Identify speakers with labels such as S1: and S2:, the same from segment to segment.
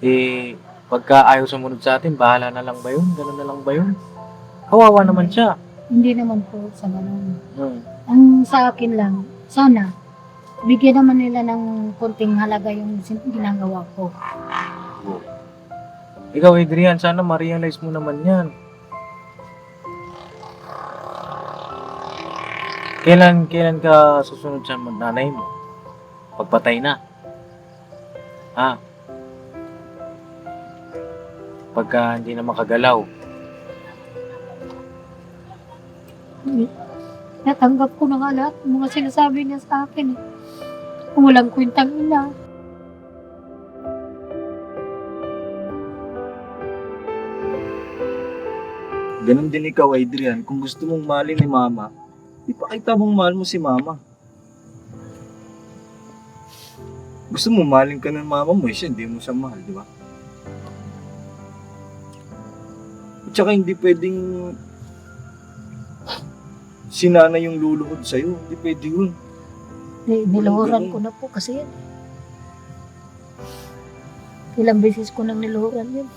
S1: Eh, pagka ayaw sumunod sa atin, bahala na lang ba yun? Ganun na lang ba yun? Kawawa naman siya.
S2: Hindi naman po sa ganun.
S1: Hmm.
S2: Ang sa akin lang, sana, bigyan naman nila ng konting halaga yung ginagawa ko.
S1: Ikaw, Adrian, sana ma-realize mo naman yan. Kailan ka susunod sa nanay mo? Pagpatay na. Ha? Pagka hindi na makagalaw.
S2: Natanggap ko na nga lahat ng mga sinasabi niya sa akin. Kung walang kwentang ina.
S3: Ganon din ikaw, Adrian. Kung gusto mong mahalin ni Mama, ipakita mong mahal mo si Mama. Gusto mo mahalin ka ng Mama mo, siya hindi mo siya mahal, di ba? At saka hindi pwedeng si nanay yung luluhod sa'yo. Hindi pwede yun.
S2: Niluhuran ko na po kasi yan. Ilang beses ko nang niluhuran yun.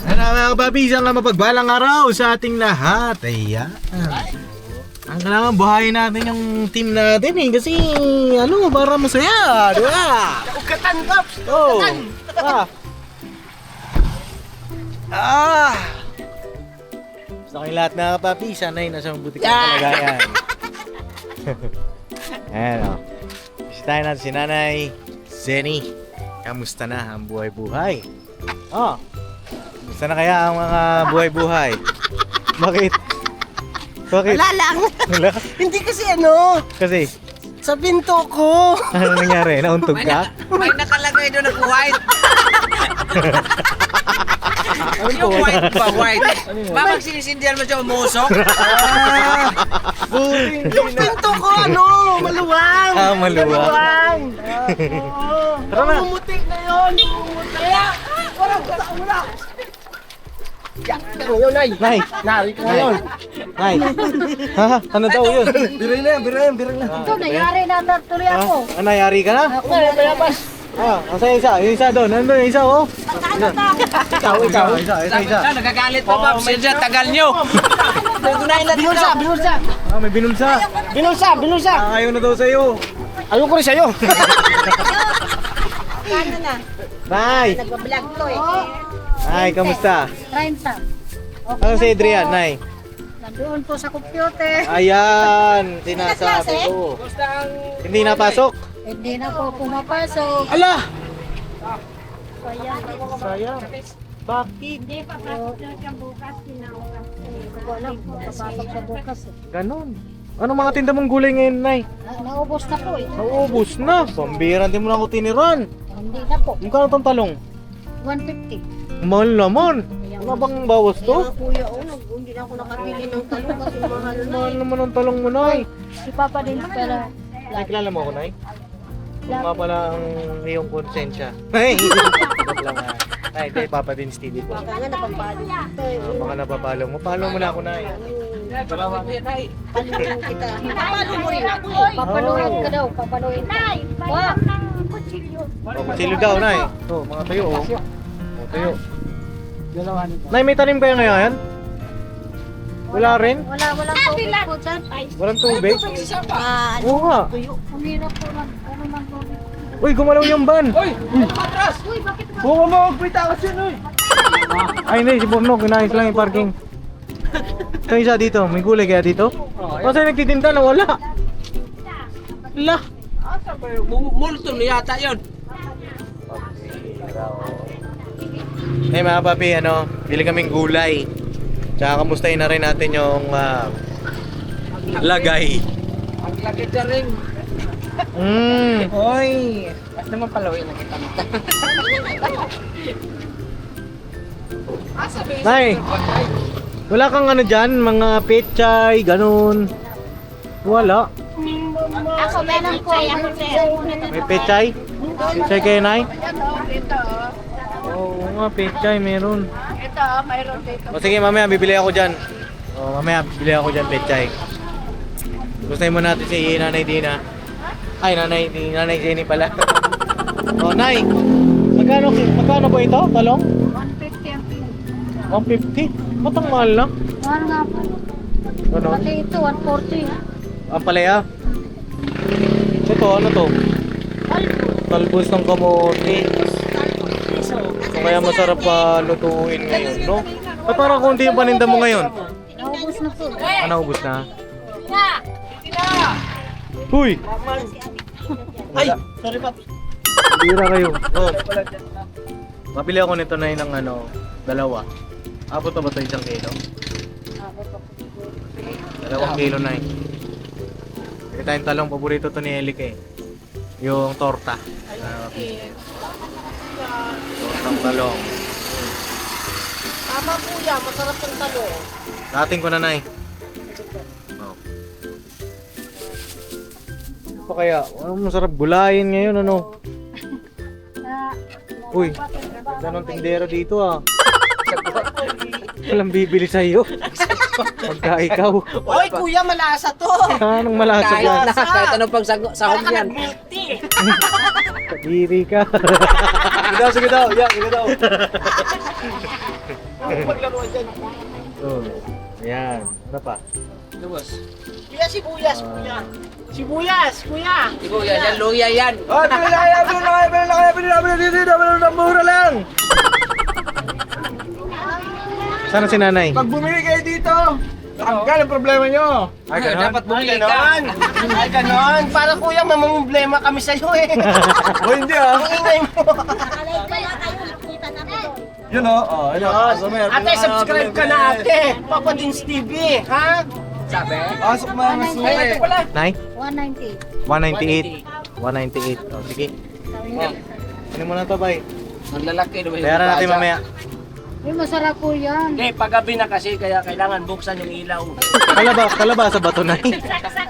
S4: Ano mga kapapis, ang mapagbalang araw sa ating lahat. Ayan. Ang kailangan buhayin natin yung team natin eh. Kasi ano, para masaya, di ba? Ukatan, Pops! Oo. Gusto kayong lahat mga kapapis, sana'y nasa mabuti kang kalagayan. Ayan o. Bisitahin natin si Nanay Zenny. Kamusta na ang buhay-buhay? Kamusta na kaya ang mga buhay-buhay? Bakit?
S5: Wala lang.
S4: Wala?
S5: Hindi kasi ano,
S4: Kasi,
S5: sa pinto ko.
S4: ano nangyari? Nauntog ka?
S5: May nakalagay doon na white. Yung white ba, white? Babang sinisindihan mo siya umusok? Yung pinto ko, ano, maluwang.
S4: Maluwang. Tara na.
S5: Pumutik na yun. Kaya, wala. Ngayon, Nay.
S4: Nay.
S5: Nari ka ngayon.
S4: Nay. Ha? Ano daw yun?
S3: Biray na, biray na.
S2: Ito, nangyari na tuloy ako.
S4: Nangyari ka na?
S2: Ako na mayabas.
S4: Asa yung isa? Yung isa doon. Nandun yung isa, oh. Ikaw. Isa.
S5: Nagagalit pa, Bob. Siya, tagal nyo. Binulsa.
S4: May binulsa.
S5: Binulsa.
S4: Ayaw na daw sa'yo.
S5: Ayoko rin sa'yo.
S6: Ano na?
S4: Nay.
S6: Nagbablog to eh.
S4: Nay, kamusta?
S2: 30.
S4: Ano si Adrian, Nay?
S2: Nandoon po sa computer.
S4: Ayan, sinasabi ko. Hindi napasok?
S2: Hindi na po pumapasok.
S4: Ala!
S2: Sayang.
S4: Sayang. Bakit?
S2: Hindi pa pasok na bukas. Wala po, papasok sa bukas.
S4: Ganon. Anong mga tinda mong gulay ngayon, Nay?
S2: Naubos na po eh.
S4: Naubos na. Pambiran din mo na ako tiniran.
S2: Hindi na po.
S4: Magkano tong talong?
S2: 150.
S4: Mahal naman. Ano bang bawas to?
S6: Kuya, hindi na ako nakabili ng talong kasi mahal na.
S4: Mahal naman ang talong mo, Nay.
S2: Si Papa din pala.
S4: Ay, kilala mo ako, Nay? Yung nga pala ang iyong konsensya. Ay! Joke lang ha. Ay, kay Papa din Stevie po.
S6: Baka nga napapalo dito eh.
S4: Baka napapalo mo. Follow mo na ako, Nay.
S6: Palungan kita. Papalo mo rin ako eh.
S2: Papaluin ka daw. Papaluin ka. Pa!
S4: Kutsilyo daw, Nay. Oh, mga tuyo, oh. Mga tuyo. Nay, may tanim kayo ngayon? Wala rin?
S2: Walang tubig po dyan.
S4: Walang tubig? Oo nga.
S2: Umira po lang. Ano man po.
S4: Uy, gumalaw yung van.
S2: Uy, bakit ba?
S3: Oo mo, magpitakas yun, oy!
S4: Ay, hindi, si Bornok, inayos lang yung parking. Ito isa dito, may gulay kaya dito? Kasi nagtitinda na wala. Wala.
S5: Multo na yata yun.
S4: Hey mga papi, bili kaming gulay. Tsaka kamustahin na rin natin yung lagay.
S5: Ang laki dyan rin.
S4: Hoy!
S5: Basta naman palawin na kita.
S4: Nay, wala kang dyan, mga pechay, ganun. Wala.
S2: Ako meron po.
S4: May pechay? Pechay kayo, Nay? Oo nga, pechay, meron.
S6: Ito, mayroon dito.
S4: O sige, mamaya bibili ako dyan. Mamaya bibili ako dyan, pechay. Gustahin mo natin si Nanay Dina. Ay, Nanay Jenny pala. Nay, magkano po ito, talong?
S2: 150 ang kilo.
S4: 150? Matang mahal lang.
S2: Mahal nga po.
S4: Ganon.
S2: Pati ito, 140.
S4: Ang palaya. Ito, ano to? Talbos ng kamote. So, kaya masarap pa lutuin ngayon, no? At parang konti yung paninda mo ngayon.
S2: Naubos na po.
S4: Naubos na? Uy!
S3: Ay! Sorry, Pap.
S4: Bira kayo. Oh. Mabili ako nito na ng dalawa. Abot na ba ito 1 kilo? 2 kilo na eh. Hindi tayong talong, paborito to ni Elik eh. Yung torta. Tortang talong.
S6: Tama kuya, masarap yung talong.
S4: Dating ko na, Nay. Oh. Ano kaya? Masarap gulayin ngayon, ano? Uy, ganun tindero dito ah. Walang bibili sa'yo. Pagka ikaw.
S6: Oy kuya, malasa to.
S4: Anong malasa
S5: Kahit
S4: dyan?
S5: na, kahit anong pagsahog yan.
S6: Milky.
S4: Kadiri ka.
S3: Sige daw, yeah, sige daw.
S6: Paglaruan dyan.
S4: Oh, yan. Ano pa?
S6: Kuya, sibuyas, kuya. Sibuyas, kuya.
S5: Ibo yan, yan, luya yan.
S3: Oh, bili na kaya, dito, mura lang.
S4: Sana si Nanay?
S3: Pag bumili kayo dito, tanggal ang problema nyo.
S4: Ay, ganun?
S5: Dapat bumili ka.
S6: Ganon. Ay, ganon. Para kuya, mamamumblema kami sa'yo eh.
S3: O hindi ah.
S6: Ang ingay mo.
S3: Yun o. Oh, yun o.
S6: Ate, subscribe ka na ate. Papa Dins TV, ha?
S5: Sabi?
S3: Pasok mo ang
S6: Ay, ito pala.
S4: Nay?
S2: 198.
S4: 198. Oh, sige. Ano mo na to, bay?
S5: Ang lalaki naman.
S4: Bayaran natin mamaya.
S2: Uy, masarap po yan.
S6: Hindi, paggabi na kasi, kaya kailangan buksan yung ilaw.
S4: Kalabasa ba to, Nay?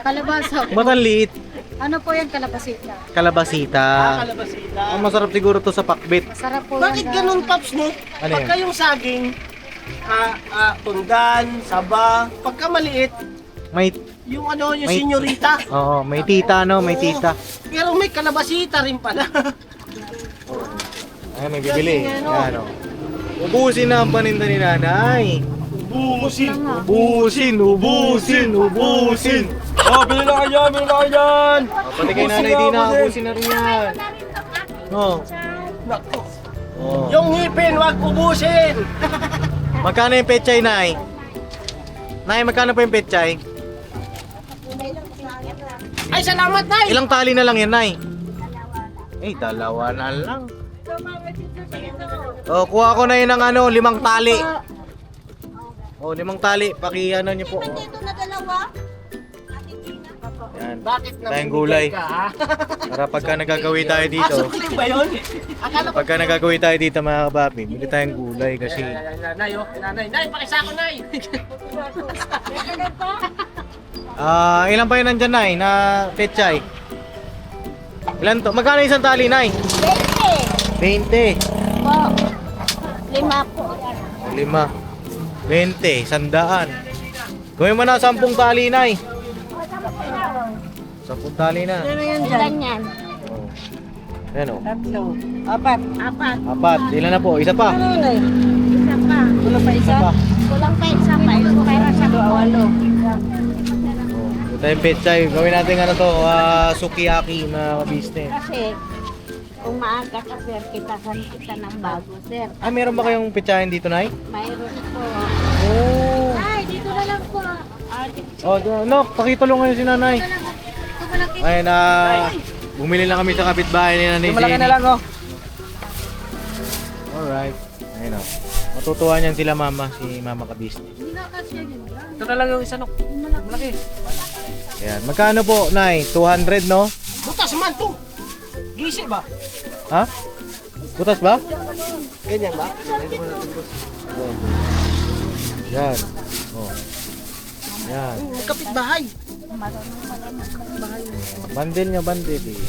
S2: Kalabasa.
S4: Ba't ang liit?
S2: Ano po yan, kalabasita?
S4: Kalabasita.
S6: Kalabasita.
S4: Ang masarap siguro to sa pakbit.
S2: Masarap po
S6: Bakit
S2: yan.
S6: ganun, Paps, no?
S4: Ano
S6: Pagka yung saging, tundan, saba, pagka maliit,
S4: May,
S6: yung ano, yung
S4: May-
S6: senyorita.
S4: oo, may tita, no? May tita.
S6: Pero may kalabasita rin pala.
S4: Ay, may bibili. Yan, oh. Ubusin na ang paninda ni Nanay.
S6: Busin.
S4: Ubusin.
S3: Oh, bili na kayo, bili na kayo yan.
S4: Pati kay Nanay Dina, ubusin na rin yan. Oh. Oh.
S6: Yung ngipin, wag ubusin.
S4: Magkano yung pechay, Nay? Nay, magkano po yung pechay?
S6: Ay, salamat, Nay.
S4: Ilang tali na lang yan, Nay? Eh, 2 na lang. Oh, kuha ko na yun ng 5 tali. Oh, 5 tali. Paki-ano niyo po. Oh. Yan.
S6: Bakit
S4: Tayong gulay.
S6: ka, ha?
S4: Para pagka nagagawi tayo dito.
S6: Sukiling ba yun? Akala ko.
S4: Pagka nagagawi tayo dito, mga kapapi, bili tayong gulay kasi
S6: Nay, oh. Nay, pakisako, Nay.
S4: ilan pa yun nandyan, Nay, na pechay? Ilan to? Magkano isang tali, Nay? 20. 20.
S2: Po. 5 po.
S4: 5. 20. 100. Gawin mo na 10 tali, Nay. 10 tali na.
S2: Ilan yan?
S4: Oh.
S1: Ayan o.
S6: Tatlo. Apat.
S1: Apat. Ilan na po? Isa pa.
S6: Isa pa. Kulang pa isa?
S1: pa.
S6: Kulang pa isa pa. Ito para sa walo.
S1: Oh, ito yung pechay. Gawin natin ano to, sukiyaki na business.
S6: Kasi, kung maaga ka, sir, kitasan kita ng bago, sir.
S1: Ah, meron ba kayong petsayan dito, Nay?
S6: Mayroon po.
S1: Oh.
S2: Ay, dito na lang po.
S1: Oh, no, pakitulungan niyo si Nanay. Ay na bumili lang kami sa kapitbahay ni Nanay Jenny.
S5: na lang oh.
S1: Alright. Ayun o. Matutuwa niyan sila mama, si Mama Kabisnes.
S5: Ito na lang yung isa no. Malaki.
S1: Ayan. Magkano po, Nay? 200, no?
S5: Butas man to. Gisi ba?
S1: Ha? Butas ba?
S5: Ganyan ba?
S1: Oh. Yan. Oh. Yan.
S5: Kapitbahay.
S1: Bandel niya, bandel eh.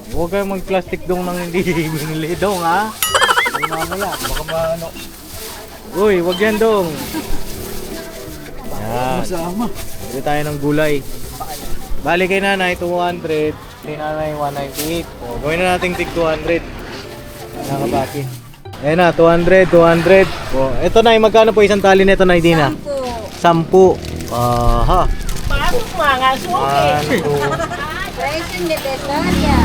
S1: Huwag kayong mag-plastic dong nang hindi binili dong, ha? Ay, mamaya, baka maano. Uy, wag yan dong. Yan.
S3: Masama.
S1: Bili tayo ng gulay. Bali kay Nanay, 200. Kay Nanay, 198. O, gawin na natin tig 200. Nakabaki. Ayan na, 200, 200. O, ito na, magkano po isang tali nito na Dina? 10. Aha.
S6: Pasok mga suki.
S1: 1, 2,
S6: Presyo ni Besaria.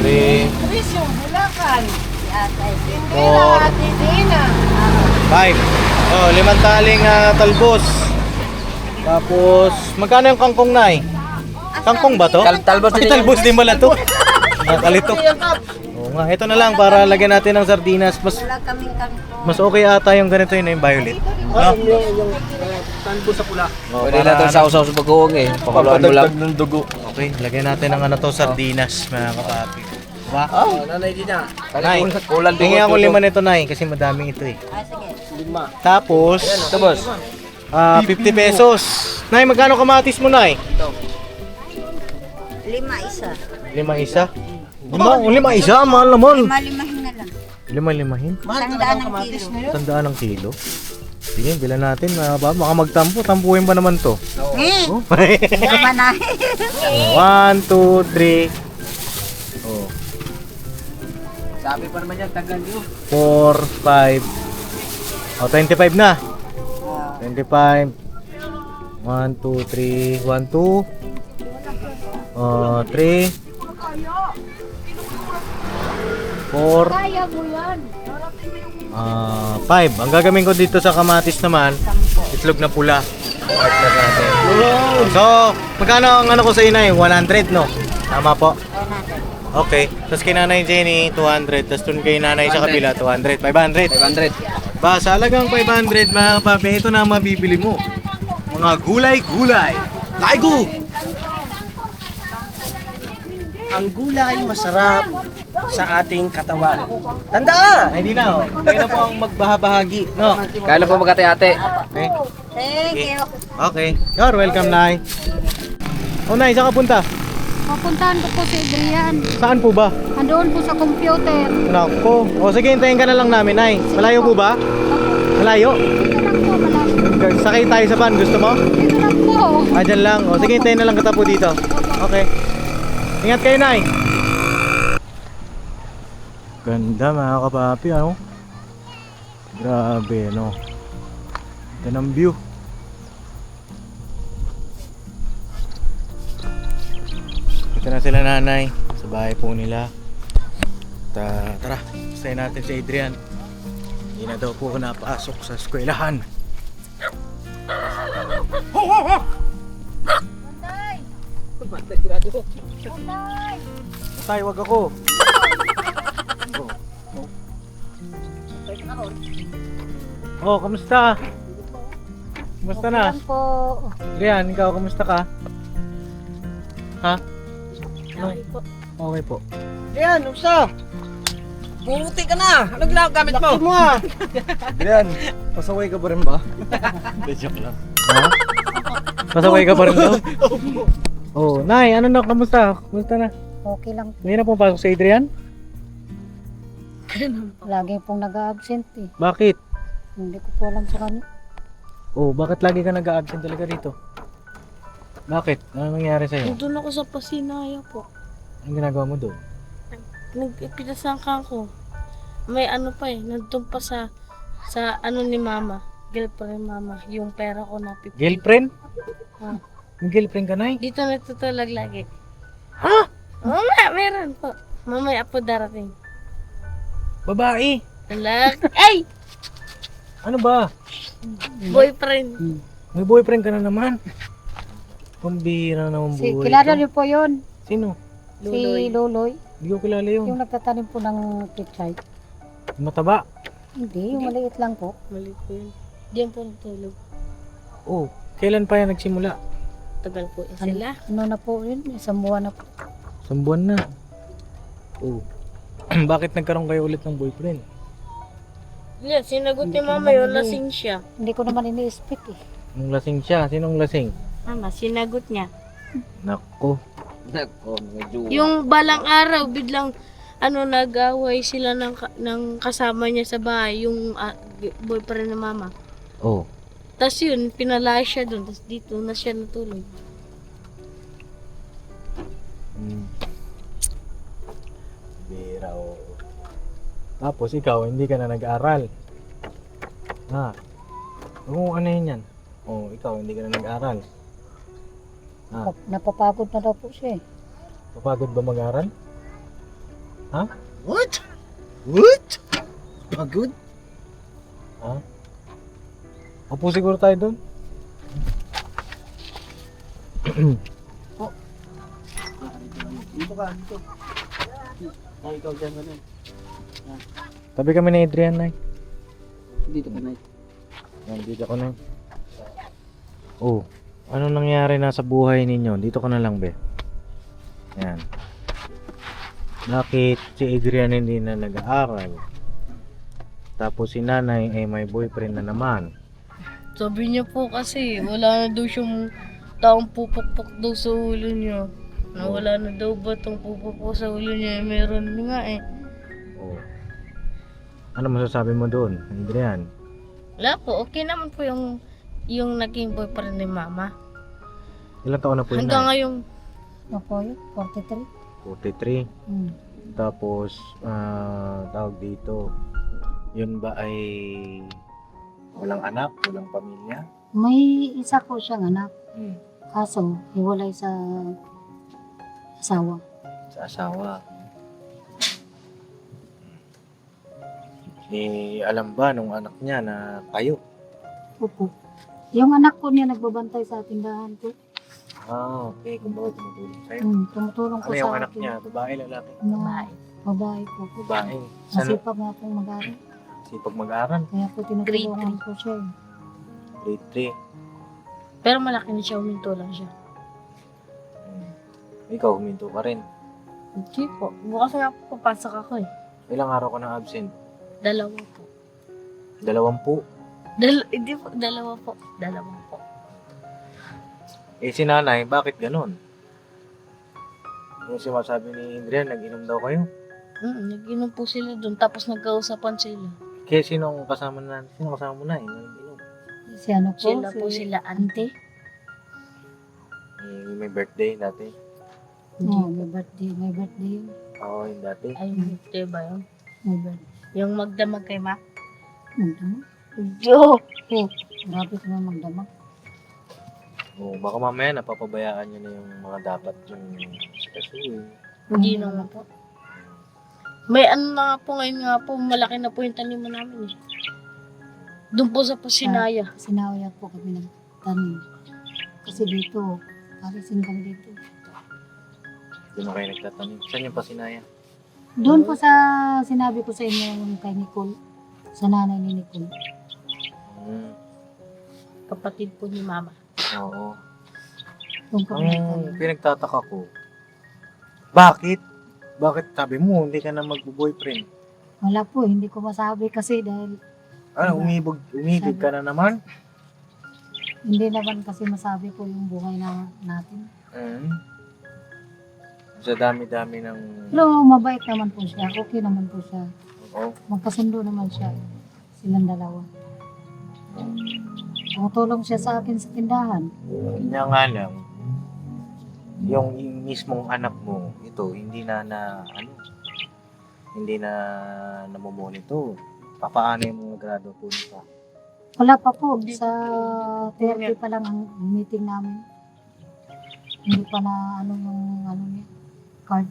S1: 3,
S6: Presyo Bulacan. Si Atay
S1: Four.
S6: Tindera, Tindina.
S1: 5. Oh, 5 taling talbos. Tapos, magkano yung kangkong na Kangkong ba to?
S5: Talbos
S1: Ay, talbos din pala to. Nakalitok. Oo nga, ito na lang para lagyan natin ng sardinas.
S6: Wala kaming kangkong.
S1: Mas okay ata yung ganito yun, yung violet. No?
S5: Yung talbos sa pula.
S1: Oh,
S5: Pwede na ito sa usaw sa bagoong eh. Pakuluan mo lang.
S3: Papadagdag ng dugo.
S1: Okay, lagyan natin ng ano to, sardinas, mga kapapi. Diba?
S5: Oh, nanay din na.
S1: Nay,
S5: Kulang
S1: tingin ako 5 nito, Nay, kasi madaming ito eh.
S6: Sige.
S1: Tapos,
S5: Ito boss.
S1: 50 pesos. Nay, magkano kamatis mo, Nay?
S6: 5 isa.
S1: 5 isa? 5 isa, mahal naman.
S6: 5 na lang.
S1: 5
S6: Tandaan ng kilo.
S1: Tandaan ng kilo. Sige, bilan natin. Baka magtampo. Tampuhin pa naman to.
S6: Eh,
S1: Oh.
S6: naman na.
S1: 1, 2, 3. Oh.
S5: Sabi pa naman yan, tagal nyo.
S1: 4, 5. Oh, 25 na. 25. 1, 2, 3. 1, 2. 3. 4.
S2: Kaya mo yan.
S1: 5. Ang gagawin ko dito sa kamatis naman, itlog na pula. Partner natin. So, magkano ang ano ko sa inay? 100, no? Tama po? Okay. Tapos kay Nanay Jenny, 200. Tapos dun kay Nanay sa kabila, 200. 500.
S5: 500.
S1: Ba, sa halagang 500, mga kapapi, ito na ang mabibili mo. Mga gulay-gulay. Laigo!
S5: Ang gulay masarap sa ating katawan. Tandaan!
S1: Ay, di na, oh. Kayo na po ang magbahabahagi, no?
S5: Kaya na po magkate-ate.
S1: Okay.
S6: Thank you.
S1: Okay. You're welcome, Nay. Oh, Nay, saan ka punta?
S2: Pupuntahan ko po si Adrian.
S1: Saan po ba?
S2: Andoon po sa computer.
S1: Nako. O sige, hintayin ka na lang namin, Nay. Malayo po ba? Malayo?
S2: Dito lang po, malapit.
S1: Sakay tayo sa van, gusto mo?
S2: Dito lang po.
S1: Ah, dyan lang. O sige, hintayin na lang kita po dito. Okay. Ingat kayo, Nay. Ganda, mga kapapi, ano? Grabe, no? Ganda ng view. Ito na sila, Nanay. Sa bahay po nila. Tara, bastayin natin si Adrian. Hindi na daw po ako napasok sa eskwelahan. Tay, wag ako. Oh, kamusta? Kamusta na?
S2: Yan po.
S1: Adrian, ikaw, kamusta ka? Ha? Okay po.
S5: Yan, usa. Bumuti ka na. Anong ginagamit mo?
S3: Mo ah! Yan, pasaway ka pa rin ba?
S1: Joke lang. Ha? Pasaway ka pa rin daw? Oh, Nay, ano na, kamusta? Kamusta na?
S2: Okay lang.
S1: Hindi na pumapasok si Adrian?
S2: Lagi pong nag-absent eh.
S1: Bakit?
S2: Hindi ko po alam sa kanya.
S1: Oh, bakit lagi ka nag-a-absent talaga dito? Bakit? Ano nangyari sa'yo?
S6: Doon ako sa Pasinaya po.
S1: Anong ginagawa mo doon?
S7: nagpinasangkan ko. May ano pa eh, nandun pa sa ano ni mama. Girlfriend mama, yung pera ko na
S1: Girlfriend?
S7: Ah.
S1: May girlfriend ka na eh?
S7: Dito natutulog lagi.
S1: Ha?
S7: Meron po. Mamaya po darating.
S1: Babae?
S7: Ay!
S1: Ano ba?
S7: Boyfriend.
S1: May boyfriend ka na naman? Pambira naman
S2: Si,
S1: buhay
S2: kilala
S1: ko.
S2: niyo po yun.
S1: Sino?
S2: Si Loloy.
S1: Hindi ko kilala yun.
S2: Yung nagtatanim po ng pichay.
S1: Mataba?
S2: Hindi, yung maliit lang po.
S7: Mali po yun. Diyan po natulog.
S1: Oh, kailan pa yan nagsimula?
S7: Tagal po sila.
S2: Ano na po yun? Isang buwan na po.
S1: Isang buwan na. Oh. Bakit nagkaroon kayo ulit ng boyfriend?
S7: Yeah, sinagot ni
S2: Hindi ko
S7: mama
S2: naman
S7: yun,
S2: yun.
S7: lasing siya.
S2: Hindi ko naman ini-expect eh.
S1: Nung lasing siya, sinong lasing?
S7: Mama, sinagot niya.
S1: Nako.
S3: Nako, medyo...
S7: Yung balang araw, biglang nag-away sila ng kasama niya sa bahay, yung boyfriend ng mama.
S1: Oh.
S7: Tapos yun, pinalaya siya doon, tapos dito na siya natulog.
S1: Bira, oo. Tapos ikaw, hindi ka na nag-aral. Ha? Kung ano yun yan? Oh, ikaw, hindi ka na nag-aral.
S2: Napapagod na daw po siya eh.
S1: Papagod ba mag-aral?
S4: What? What? Pagod?
S1: Ha? Upo siguro tayo doon.
S3: Dito ka, dito. Ay, ikaw dyan ka na.
S1: Tabi kami ni Adrian, Nay.
S3: Dito ka na.
S1: Nandito ako na. Oh, ano nangyari na sa buhay ninyo? Dito ka na lang, be. Yan. Bakit si Adrian hindi na nag-aaral? Tapos si nanay ay may boyfriend na naman.
S7: Sabi niya po kasi, wala na daw siyang taong pupukpok daw sa ulo niya. Wala na daw ba itong pupukpok sa ulo niya? Meron nga eh.
S1: Oh. Ano masasabi mo doon, Adrian?
S7: Wala po, okay naman po yung naging boyfriend ni mama.
S1: Ilang taon na po yun,
S7: Hanggang
S1: Nay?
S7: ngayong,
S2: Ano po yun? 43?
S1: 43.
S2: Hmm.
S1: Tapos, tawag dito, yun ba ay walang anak, walang pamilya?
S2: May isa po siyang anak.
S1: Hmm.
S2: Kaso, hiwalay sa asawa.
S1: Sa asawa. Alam ba nung anak niya na kayo?
S2: Opo. Yung anak ko niya nagbabantay sa tindahan ko.
S1: Okay. Kung bakit tumutulong sa'yo.
S2: Tumutulong ko
S1: Ano
S2: sa
S1: yung anak
S2: akin.
S1: niya? Babae, lalaki?
S2: Babae. Babae po.
S1: Babae. Saan
S2: Masipag nga pong mag-aral.
S1: sipag mag-aral?
S2: Kaya po tinutulungan ko siya eh.
S1: Grade
S7: pero malaki na siya, uminto lang siya.
S1: 3. Ikaw, huminto ka rin.
S7: Hindi po, bukas nga po papasok ako eh.
S1: Ilang araw ka na absent?
S7: 2 po.
S1: 20.
S7: Hindi po, 2 po. 2 po.
S1: Si nanay, bakit ganun? Yung sinasabi ni Adrian, nag-inom daw kayo?
S7: Nag-inom po sila doon, tapos nagkausapan sila.
S1: Kaya sino kasama mo na? Nag-inom.
S2: Si ano po?
S7: Sila po sila, ante.
S1: May birthday dati.
S2: Oo, may birthday. May birthday yun.
S1: Oo, yung dati.
S7: Ay, diba yun?
S2: May birthday.
S7: Yung magdamag kay Ma?
S2: Magdamag?
S7: Joke!
S2: Grabe ka naman magdamag.
S1: Oo, baka mamaya napapabayaan nyo na yung mga dapat yung sikasuhin.
S7: Hindi naman po. May ano na nga po ngayon nga po, malaki na po yung taniman namin eh. Doon po sa Pusinaya.
S2: Sinawaya po kami ng tanim. Kasi dito, parisin kami dito.
S1: Doon na kayo nagtatanim. Saan yung pasinaya?
S2: Doon po sa sinabi ko sa inyo yung kay Nicole. Sa nanay ni Nicole.
S7: Kapatid po ni Mama.
S1: Oo.
S2: Doon kami
S1: Ang
S2: nagtanim.
S1: pinagtataka ko, bakit? Bakit sabi mo hindi ka na mag-boyfriend?
S2: Wala po, hindi ko masabi kasi dahil
S1: Ano, umibig ka na naman?
S2: hindi naman kasi masabi ko yung buhay natin.
S1: Sa dami-dami ng...
S2: Pero mabait naman po siya. Okay naman po siya.
S1: Oo.
S2: Magkasundo naman siya. Silang dalawa. Tumutulong siya sa akin sa tindahan.
S1: Kanya nga lang, yung mismong anak mo, ito, hindi na hindi na namomonitor. Papaano yung mga grado po nito?
S2: Wala pa po. Sa 30 pa lang ang meeting namin. Hindi pa na yung niya, card.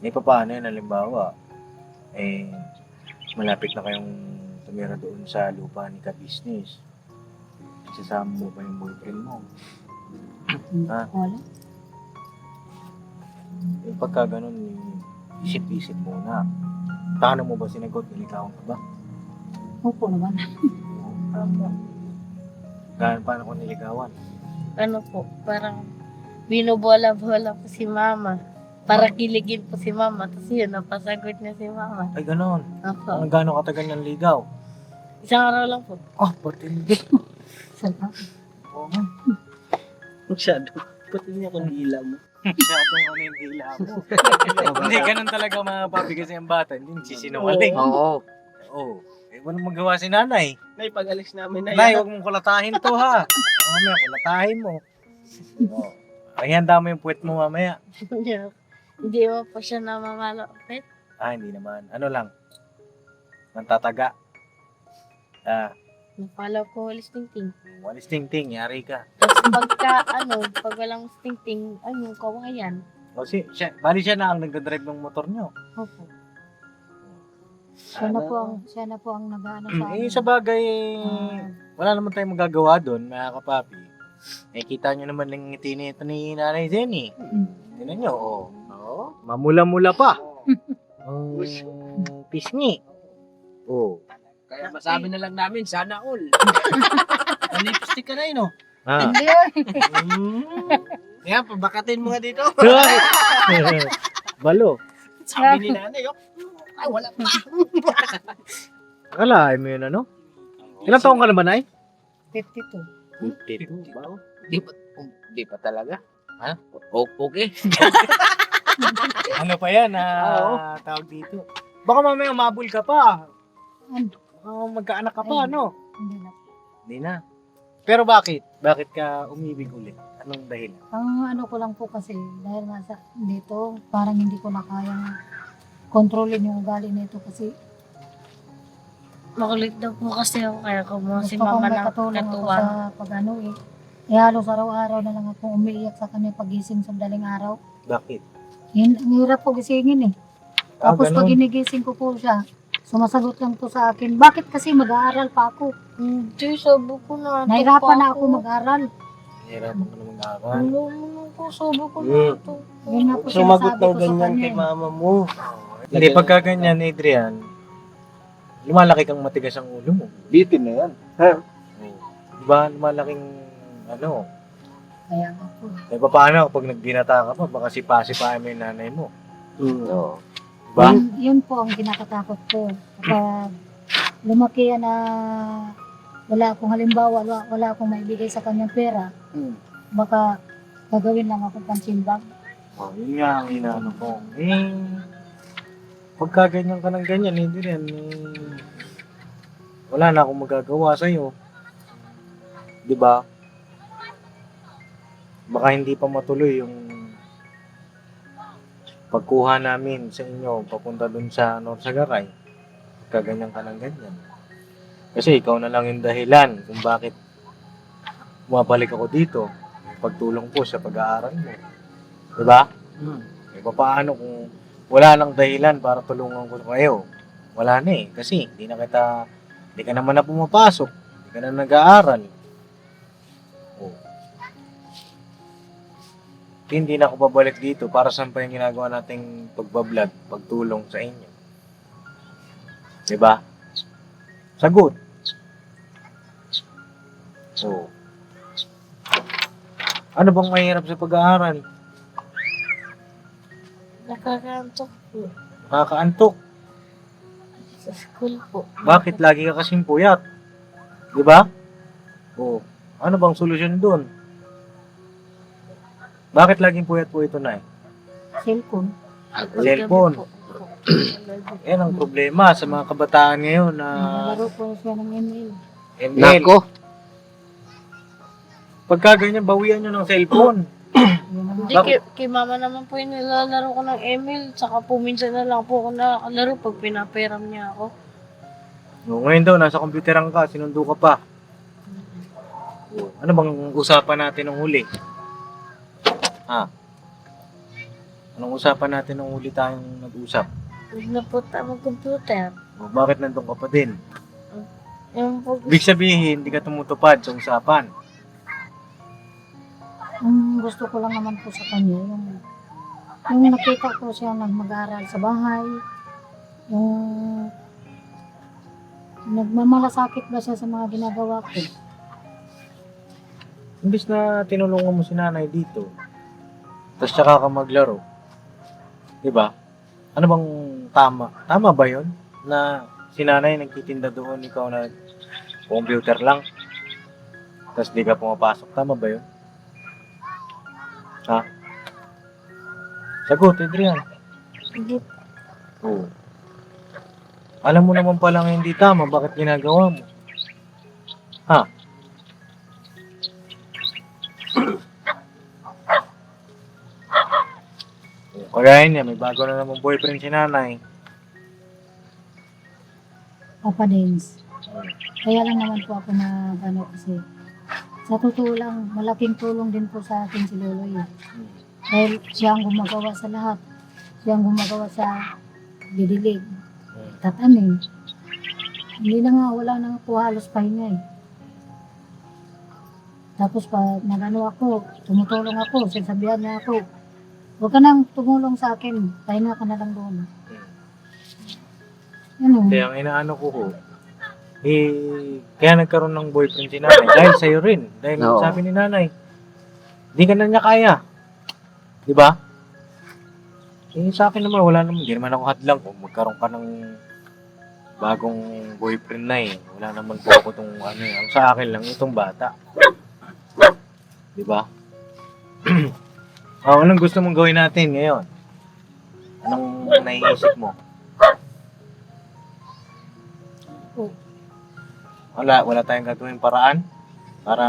S1: May papaano yun, halimbawa, malapit na kayong tumira doon sa lupa ni ka-business. Isasama mo ba yung boyfriend mo? Ah.
S2: Wala.
S1: Yung pagka ganun, isip-isip muna. Paano mo ba sinagot? Nilikawan ka ba?
S2: Opo naman.
S1: Paano ko niligawan?
S7: Ano po, parang binubola-bola po si mama. Para kiligin po si mama. Tapos yun, napasagot niya si mama.
S1: Ay, ganun.
S7: Opo.
S1: Ano gano'ng katagal ng ligaw?
S7: Isang araw lang po.
S1: Oh, patindi.
S2: Salamat.
S3: Masyado. Pati niya kung hila mo.
S1: Masyadong ano yung dila mo. Hindi, ganun talaga mapapi kasi ang bata. Hindi sisinungaling.
S5: Oo.
S1: Oo. Eh, walang magawa si nanay.
S3: Nay, pag-alis namin na
S1: Nay, huwag mong kulatahin to ha. Mamaya, kulatahin mo. Oh. Ay, handa mo yung puwet mo mamaya.
S7: Hindi mo po siya namamalapit.
S1: Ah, hindi naman. Ano lang? Nantataga. Ah,
S7: Napalaw ko walis ting-ting.
S1: walis ting-ting, yari ka.
S7: Tapos pag walang ting-ting, kawayan.
S1: O bali siya na ang nagdadrive ng motor nyo.
S7: Opo.
S2: Siya na po ang nag-ano sa
S1: Eh,
S2: amin.
S1: sa bagay, wala naman tayong magagawa doon, mga kapapi. Eh, kita nyo naman ng ngiti nito ni Nanay Zenny. Tingnan nyo, oh. Oh, mamula-mula pa. Pisngi. Oh.
S5: Kaya masabi na lang namin, sana all.
S3: lipstick ka na yun, oh.
S1: Ah.
S2: Hindi.
S3: Yan, pabakatin mo nga dito.
S1: Balo.
S3: Sabi ni nanay, oh. Ay, wala pa.
S1: Akalain mo yun, ano? Ilang taong ka na ba, Nay?
S2: 52.
S1: 52.
S5: Di pa talaga. Ha? Okay.
S1: Ano pa yan, tawag dito. Baka mamaya umabol ka pa.
S2: Ano?
S1: Magkaanak ka pa, ano?
S2: Hindi na.
S1: Hindi na. Pero bakit? Bakit ka umibig ulit? Anong dahilan?
S2: Ang ano ko lang po kasi, dahil nasa dito, parang hindi ko na kayang kontrolin yung ugali nito kasi
S7: Makulit daw po kasi ako kaya kumuha si
S2: gusto kong
S7: mama
S2: may
S7: ng
S2: katulong ako
S7: katuwang.
S2: sa pag-ano eh. Halos araw-araw na lang ako umiiyak sa kanya pagising sa daling araw.
S1: Bakit?
S2: Ang hirap po gisingin eh. Tapos
S1: ganun.
S2: pag ginigising ko po siya, sumasagot lang po sa akin, bakit kasi mag-aaral pa ako?
S7: Hindi, sabi ko na.
S2: Nahirapan na ako mag-aral.
S1: Hirapan ka na mag-aaral.
S7: Ano naman po, sabi ko na ito.
S2: Yun nga po
S3: Sumagot
S2: sinasabi
S3: ng
S2: ko sa
S3: ganyan
S2: kanya
S3: kay
S2: eh.
S3: mama mo.
S1: Hindi, pagka ganyan, Adrian, lumalaki kang matigas ang ulo mo.
S3: Bitin na yan.
S1: Diba? Lumalaking, ano,
S2: Kaya nga po.
S1: eh, paano kapag nagbinata ka pa, baka sipa-sipahin mo yung nanay mo.
S5: Oo.
S1: Diba?
S2: Yun po ang kinakatakot ko. Kapag lumaki yan na wala akong halimbawa, wala akong maibigay sa kanyang pera, baka gagawin lang ako pansimbang.
S1: Oh, yun nga ang inaano ko. Eh, pagka ganyan ka ng ganyan, hindi rin, wala na akong magagawa sa'yo. Diba? Baka hindi pa matuloy yung pagkuha namin sa inyo papunta dun sa Norsagaray. Kaganyan ka ng ganyan. Kasi ikaw na lang yung dahilan kung bakit bumabalik ako dito. Pagtulong ko sa pag-aaral mo. Diba? Eh, paano kung wala nang dahilan para tulungan ko kayo? Wala na eh. Kasi hindi ka naman na pumapasok. Hindi ka na nag-aaral. Oh. Hindi na ako babalik dito para saan pa yung ginagawa nating pagbablog, pagtulong sa inyo. Diba? Sagot. So, ano bang mahirap sa pag-aaral?
S7: Nakakantok po.
S1: Nakakaantok.
S7: Sa school po.
S1: Bakit lagi ka kasing puyat? Diba? O, ano bang solusyon doon? Bakit laging puyat po ito, Nay?
S2: Cellphone.
S1: Cellphone. Yan ang problema sa mga kabataan ngayon na
S2: Nalaro po siya ng email.
S1: ML. Pagka ganyan, bawian nyo ng cellphone.
S2: Yun ang-
S7: Hindi, kay mama naman po yung nilalaro ko ng ML. Saka po minsan na lang po ako nakakalaro pag pinaperam niya ako.
S1: O, ngayon daw, nasa computeran ka, sinundo ka pa. O, ano bang usapan natin ng huli? Ha? Anong usapan natin ng huli tayong nag-usap?
S7: Huwag na po tayo mag-computer.
S1: O, bakit nandun ka pa din?
S7: Yung po,
S1: Ibig sabihin, hindi ka tumutupad sa usapan.
S2: Ang gusto ko lang naman po sa kanya, yung nakita ko siya mag-aaral sa bahay, yung nagmamalasakit ba siya sa mga ginagawa ko.
S1: Imbis na tinulungan mo si nanay dito, tapos tsaka ka maglaro. Diba? Ano bang tama? Tama ba yun? Na si nanay nagtitinda doon, ikaw na computer lang, tapos di ka pumapasok. Tama ba yun? Ha? Sagot, Adrian.
S7: hindi
S1: Oo. Alam mo naman palang hindi tama, bakit ginagawa mo? Ha? Kagaya niya, may bago na naman boyfriend si nanay.
S2: Papa Dins. Kaya lang naman po ako na kasi sa totoo lang, malaking tulong din po sa akin si Loloy. Dahil siya ang gumagawa sa lahat. Siya ang gumagawa sa didilig, tatanim. Hindi na nga, wala na nga po halos pahinga eh. Tapos pa nagano ako, tumutulong ako, sinasabihan niya ako, huwag ka nang tumulong sa akin, pahinga ka na lang doon. Ano?
S1: Kaya ang inaano ko kaya nagkaroon ng boyfriend si nanay. Dahil sa'yo rin. Dahil
S3: Oo.
S1: sabi ni nanay, di ka na niya kaya. Di ba? Sa akin naman, wala naman. Hindi naman ako hadlang kung magkaroon ka ng bagong boyfriend na eh. Wala naman po ako itong ano eh. Ang sa akin lang, itong bata. Di ba? Anong gusto mong gawin natin ngayon? Anong naiisip mo? Wala tayong gagawin paraan para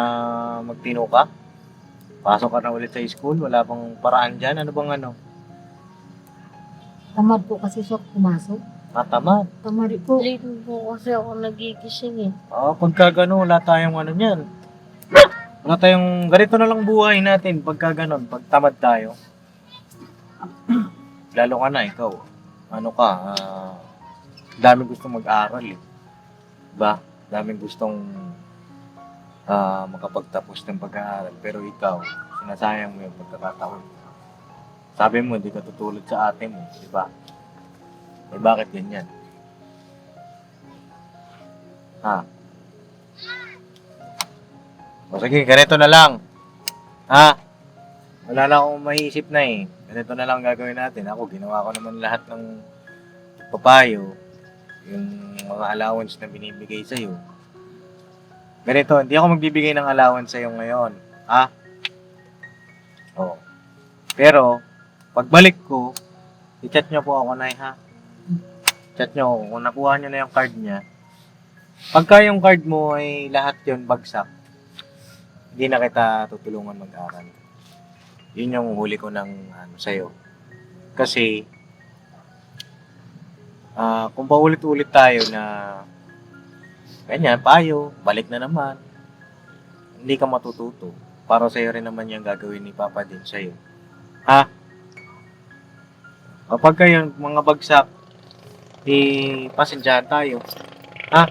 S1: magtino ka? Pasok ka na ulit sa school? Wala bang paraan dyan? Ano bang ano?
S2: Tamad po kasi siya pumasok.
S1: Matamad.
S2: Tamad po.
S7: late po kasi ako nagigising eh.
S1: Pagka gano'n, wala tayong ano niyan. Wala tayong, ganito na lang buhay natin pagka gano'n, pag tamad tayo. Lalo ka na, ikaw. Ano ka, dami gusto mag-aral eh. Diba? Daming gustong makapagtapos ng pag-aaral. Pero ikaw, sinasayang mo yung pagkakataon. Sabi mo, hindi ka tutulad sa ate mo. Diba? Eh, bakit ganyan? Ha? O sige, ganito na lang. Ha? Wala na akong maiisip na eh. Ganito na lang gagawin natin. Ako, ginawa ko naman lahat ng papayo. Yung mga allowance na binibigay sa'yo. Ganito, hindi ako magbibigay ng allowance sa'yo ngayon. Ha? Oo. Pero, pagbalik ko, i-chat nyo po ako, Nay, ha? Chat nyo ako. Kung nakuha nyo na yung card niya, pagka yung card mo ay lahat yon bagsak, hindi na kita tutulungan mag-aral. Yun yung huli ko ng sa'yo. Kasi, kung paulit-ulit tayo na ganyan, payo, balik na naman, hindi ka matututo. Para sa'yo rin naman yung gagawin ni Papa din sa'yo. Ha? Kapag kayo mga bagsak, pasensyahan tayo. Ha?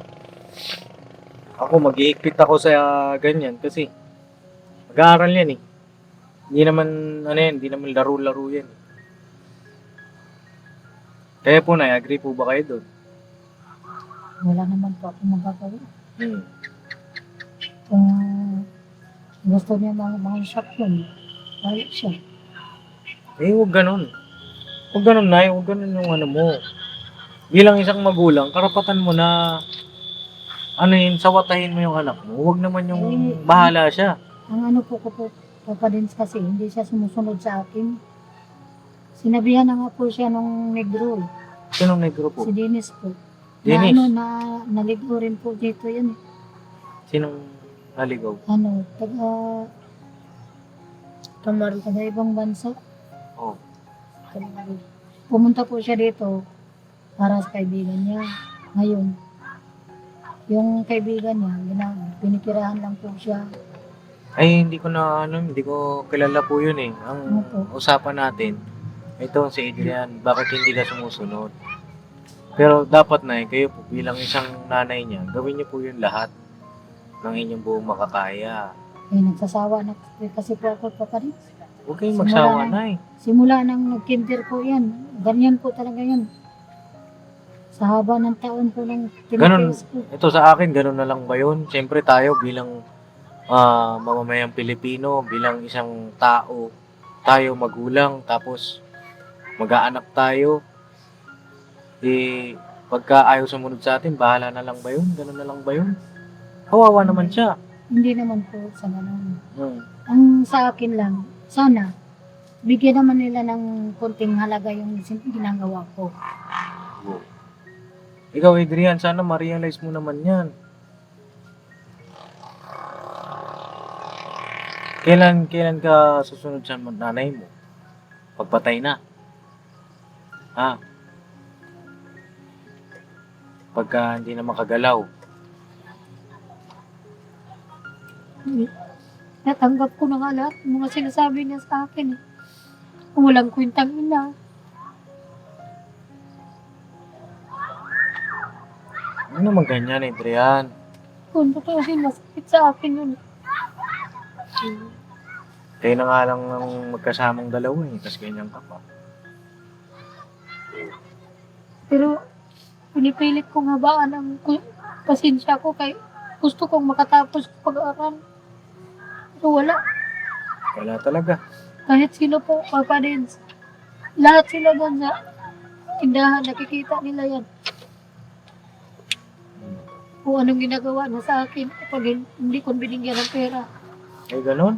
S1: Ako, mag-iikpit ako sa ganyan kasi mag-aaral yan eh. Hindi naman, hindi naman laro-laro yan. Kaya po, Nay, agree po ba kayo doon?
S2: Wala naman po ako magagawa.
S1: Hmm.
S2: Kung gusto niya mga shop yun, wala siya.
S1: Huwag ganun. Huwag ganun, Nay. Huwag ganun yung ano mo. Bilang isang magulang, karapatan mo na sawatahin mo yung anak mo. Huwag naman yung bahala siya.
S2: Ang ano po ko po, Papa Dins kasi, hindi siya sumusunod sa akin. Sinabihan na nga po siya nung negro.
S1: Sinong negro po?
S2: Si Dennis po.
S1: Dennis?
S2: Na naligo rin po dito yan.
S1: Sinong naligaw?
S2: Ano,
S7: Tamar.
S2: Sa ibang bansa.
S1: Oh.
S2: Pumunta po siya dito para sa kaibigan niya. Ngayon, yung kaibigan niya, pinikirahan lang po siya.
S1: Ay, hindi ko kilala po yun eh. Ang
S2: Opo.
S1: usapan natin, ito si Adrian, bakit hindi ka sumusunod? Pero dapat na kayo po bilang isang nanay niya, gawin niyo po yung lahat ng inyong buong makakaya.
S2: Eh, nagsasawa na kasi po ako pa rin.
S1: Huwag kayong magsawa na
S2: Simula nang nag-kinder po yan, ganyan po talaga yan. Sa haba ng taon po nang tinitiis ko.
S1: Ito sa akin, ganun na lang ba yun? Siyempre tayo bilang mamamayang Pilipino, bilang isang tao, tayo magulang, tapos mag-aanak tayo. Pagka ayaw sumunod sa atin, bahala na lang ba yun? Ganun na lang ba yun? Kawawa naman siya.
S2: Hindi naman po sa ganun.
S1: Hmm.
S2: Ang sa akin lang, sana, bigyan naman nila ng konting halaga yung ginagawa ko.
S1: Ikaw, Adrian, sana ma-realize mo naman yan. Kailan ka susunod sa nanay mo? Pagpatay na. Ha? Pagka hindi na makagalaw.
S2: Natanggap ko na nga lahat ng mga sinasabi niya sa akin. Kung walang kwentang ina.
S1: Ano naman ganyan, Adrian?
S2: Kung tutusin, masakit sa akin yun.
S1: Kayo na nga lang ng magkasamang dalawa eh, tas ganyan ka pa.
S2: Pero, pinipilit kong habaan ang pasensya ko kay gusto kong makatapos ng pag-aaral. Pero wala.
S1: Wala talaga.
S2: Kahit sino po, Papa Dins. Lahat sila doon sa tindahan, nakikita nila yan. Kung anong ginagawa na sa akin kapag hindi ko binigyan ng pera.
S1: Ay, ganun?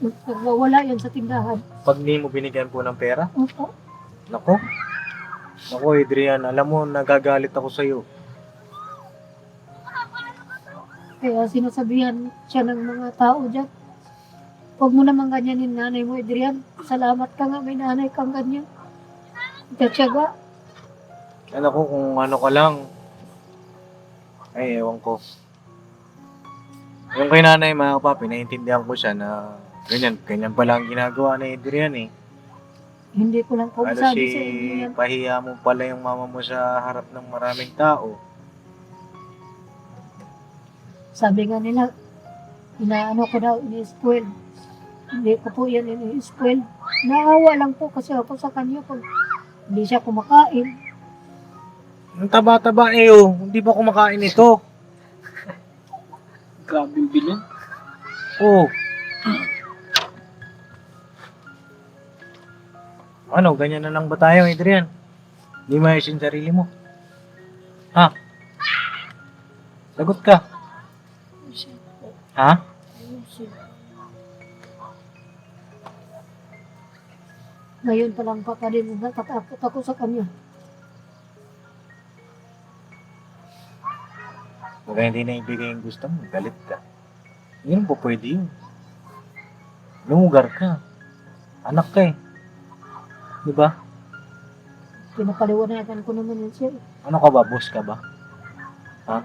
S2: Nagwawala yan sa tindahan.
S1: Pag di mo binigyan po ng pera?
S2: Opo.
S1: Nako. Nako, Adrian, alam mo, nagagalit ako sa'yo.
S2: Kaya sinasabihan siya ng mga tao dyan. Huwag mo naman ganyanin nanay mo, Adrian. Salamat ka nga, may nanay kang ganyan. Ikatsyaga.
S1: Ano ko, kung ano ka lang. Ay, ewan ko. Yung kay nanay, mga kapapi, naiintindihan ko siya na ganyan pala ang ginagawa ni Adrian eh.
S2: Hindi ko lang po
S1: Ano
S2: masabi sa inyo yan.
S1: pahiya mo pala yung mama mo sa harap ng maraming tao.
S2: Sabi nga nila, inaano ko daw, ini-spoil. Hindi ko po yan ini-spoil. Naawa lang po kasi ako sa kanya pag hindi siya kumakain.
S1: Ang taba-taba eh oh, hindi ba kumakain ito?
S3: Grabe yung bilin.
S1: Oh. Ano, ganyan na lang ba tayo, Adrian? Hindi mo ayos yung sarili mo. Ha? Sagot ka. Ha?
S2: Ngayon pa lang Papa din, natatakot ako sa kanya.
S1: Kung hindi na ibigay yung gusto mo, galit ka. Yun po pwede yun. Lumugar ka. Anak ka eh. Diba?
S2: Pinapaliwanagan ko naman yun siya.
S1: Ano ka ba? Boss ka ba? Ha?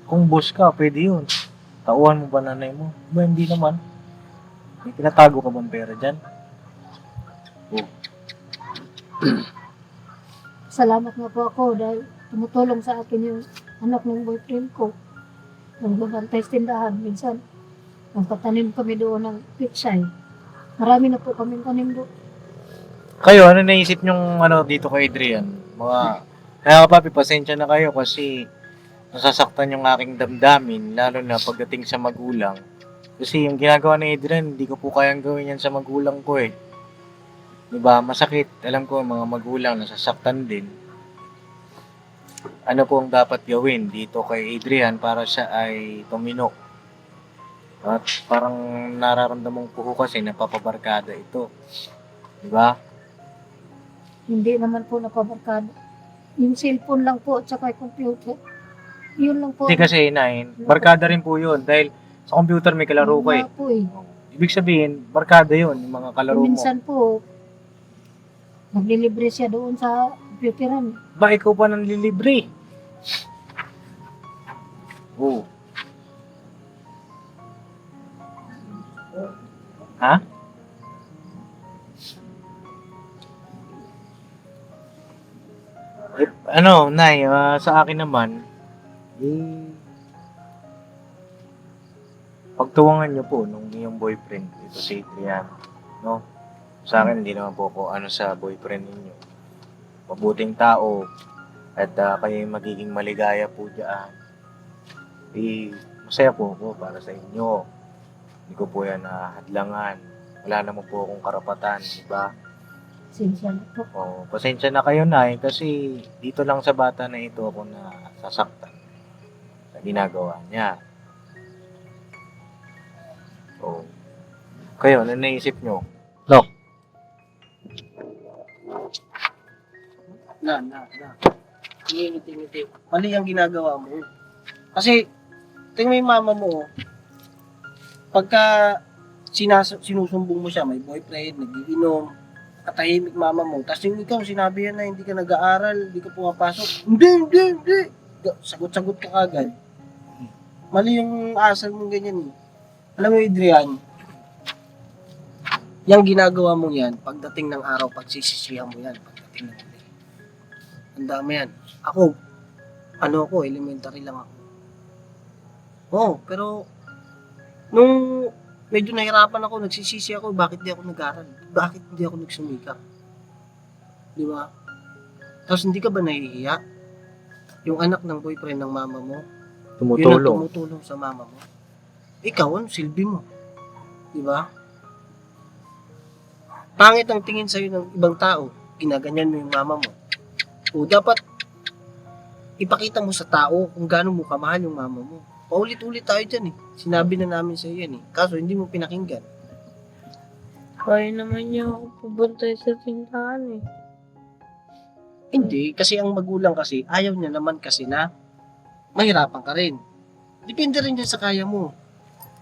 S1: Kung boss ka, pwede yun. Tauhan mo ba nanay mo? Ba, hindi naman. May tinatago ka bang pera dyan? Oh.
S2: Salamat nga po ako dahil tumutulong sa akin yung anak ng boyfriend ko. Nung gumantay sa tindahan, minsan, nagpatanim kami doon ng pitsay. Marami na po kaming tanim doon.
S1: Kayo, ano naisip nyong dito kay Adrian? Kaya papi, pasensya na kayo kasi nasasaktan yung aking damdamin, lalo na pagdating sa magulang. Kasi yung ginagawa ni Adrian, hindi ko po kayang gawin yan sa magulang ko eh. Diba? Masakit. Alam ko, mga magulang nasasaktan din. Ano po ang dapat gawin dito kay Adrian para siya ay tuminok? At parang nararamdaman ko kasi napapabarkada ito. Diba?
S2: Hindi naman po napabarkada. Yung cellphone lang po at saka yung computer. Yun lang po.
S1: Hindi kasi, Nay, barkada rin po yun. Dahil sa computer may kalaro ko eh.
S2: Yun nga po eh.
S1: Ibig sabihin, barkada yun, yung mga kalaro mo.
S2: Minsan po, naglilibre siya doon sa computeran.
S1: Ba, ikaw pa nang lilibre? Oo. Ha? Ano, Nay, sa akin naman, pagtuwangan niyo po nung iyong boyfriend, ito si Adrian, no? Sa akin, hindi naman po ako ano sa boyfriend ninyo. Mabuting tao, at kayo magiging maligaya po dyan. Masaya po ako para sa inyo. Hindi ko po yan hadlangan. Wala naman po akong karapatan, di ba?
S2: Sinsya na po.
S1: Pasensya na kayo, Nay, kasi dito lang sa bata na ito ako na sasaktan sa ginagawa niya. Kayo, ano naisip nyo? Look,
S5: Na. Ngiti-ngiti. Mali ang ginagawa mo. Kasi, tingnan mo yung mama mo, pagka sinusumbong mo siya, may boyfriend, nagiinom, katahimik mama mo, tapos yung ikaw, sinabi yan na hindi ka nag-aaral, hindi ka pumapasok, hindi. Sagot-sagot ka kagad. Mali yung asal mo ganyan eh. Alam mo, Adrian, yung ginagawa mo yan, pagdating ng araw, pagsisisihan mo yan, pagdating ng huli. Handa mo yan. Ako, elementary lang ako. Pero, nung medyo nahirapan ako, nagsisisi ako, bakit di ako nag-aral? Bakit hindi ako nagsumika? Di ba? Tapos hindi ka ba nahihiya? Yung anak ng boyfriend ng mama mo, yun ang
S1: tumutulong.
S5: tumutulong sa mama mo. Ikaw, ano silbi mo? Di ba? Pangit ang tingin sa'yo ng ibang tao, ginaganyan mo yung mama mo. O dapat ipakita mo sa tao kung gaano mo kamahal yung mama mo. Paulit-ulit tayo dyan eh. Sinabi na namin sa iyo yan eh. Kaso hindi mo pinakinggan.
S7: Kaya naman niya ako pabantay sa tindahan eh.
S5: Hindi, kasi ang magulang kasi, ayaw niya naman kasi na mahirapan ka rin. Depende rin yan sa kaya mo.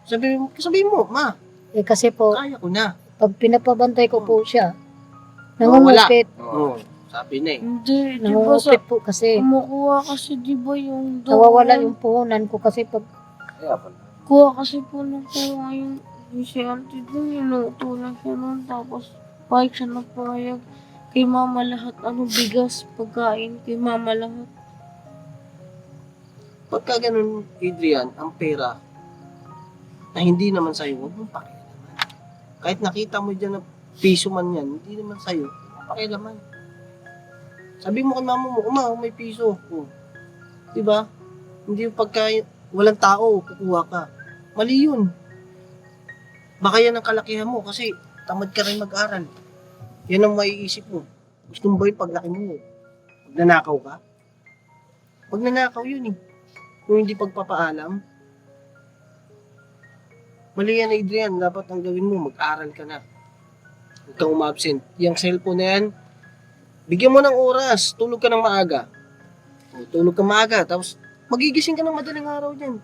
S5: Sabihin mo, ma,
S2: Eh kasi po,
S5: kaya ko na.
S2: pag pinapabantay ko po siya,
S5: Oh, wala.
S2: nangungupit.
S5: Sabi na eh.
S7: Hindi, di ba sa...
S2: Nangungupit po kasi.
S7: Kumukuha kasi di ba yung doon?
S2: Nawawala yung puhunan ko kasi pag
S7: Kuha kasi po ng kuha yung si auntie doon, inuutulan siya noon. Tapos, pahig siya na pahayag. Kay mama lahat, bigas, pagkain, kay mama lahat.
S5: Pagka ganun, Adrian, ang pera na hindi naman sa'yo, huwag mong pakialaman. Kahit nakita mo dyan na piso man yan, hindi naman sa'yo, huwag mong pakialaman. Sabi mo kay mama mo, may piso. Diba? Hindi yung pagka walang tao, kukuha ka. Mali yun. Baka yan ang kalakihan mo kasi tamad ka rin mag-aral. Yan ang maiisip mo. Gusto mo ba yung paglaki mo? Pagnanakaw ka? Pagnanakaw yun eh. Kung hindi pagpapaalam. Mali yan, Adrian. Dapat ang gawin mo, mag-aral ka na. Huwag kang umabsent. Yung cellphone na yan, bigyan mo ng oras. Tulog ka ng maaga. Tulog ka maaga. Tapos, magigising ka ng madaling araw dyan.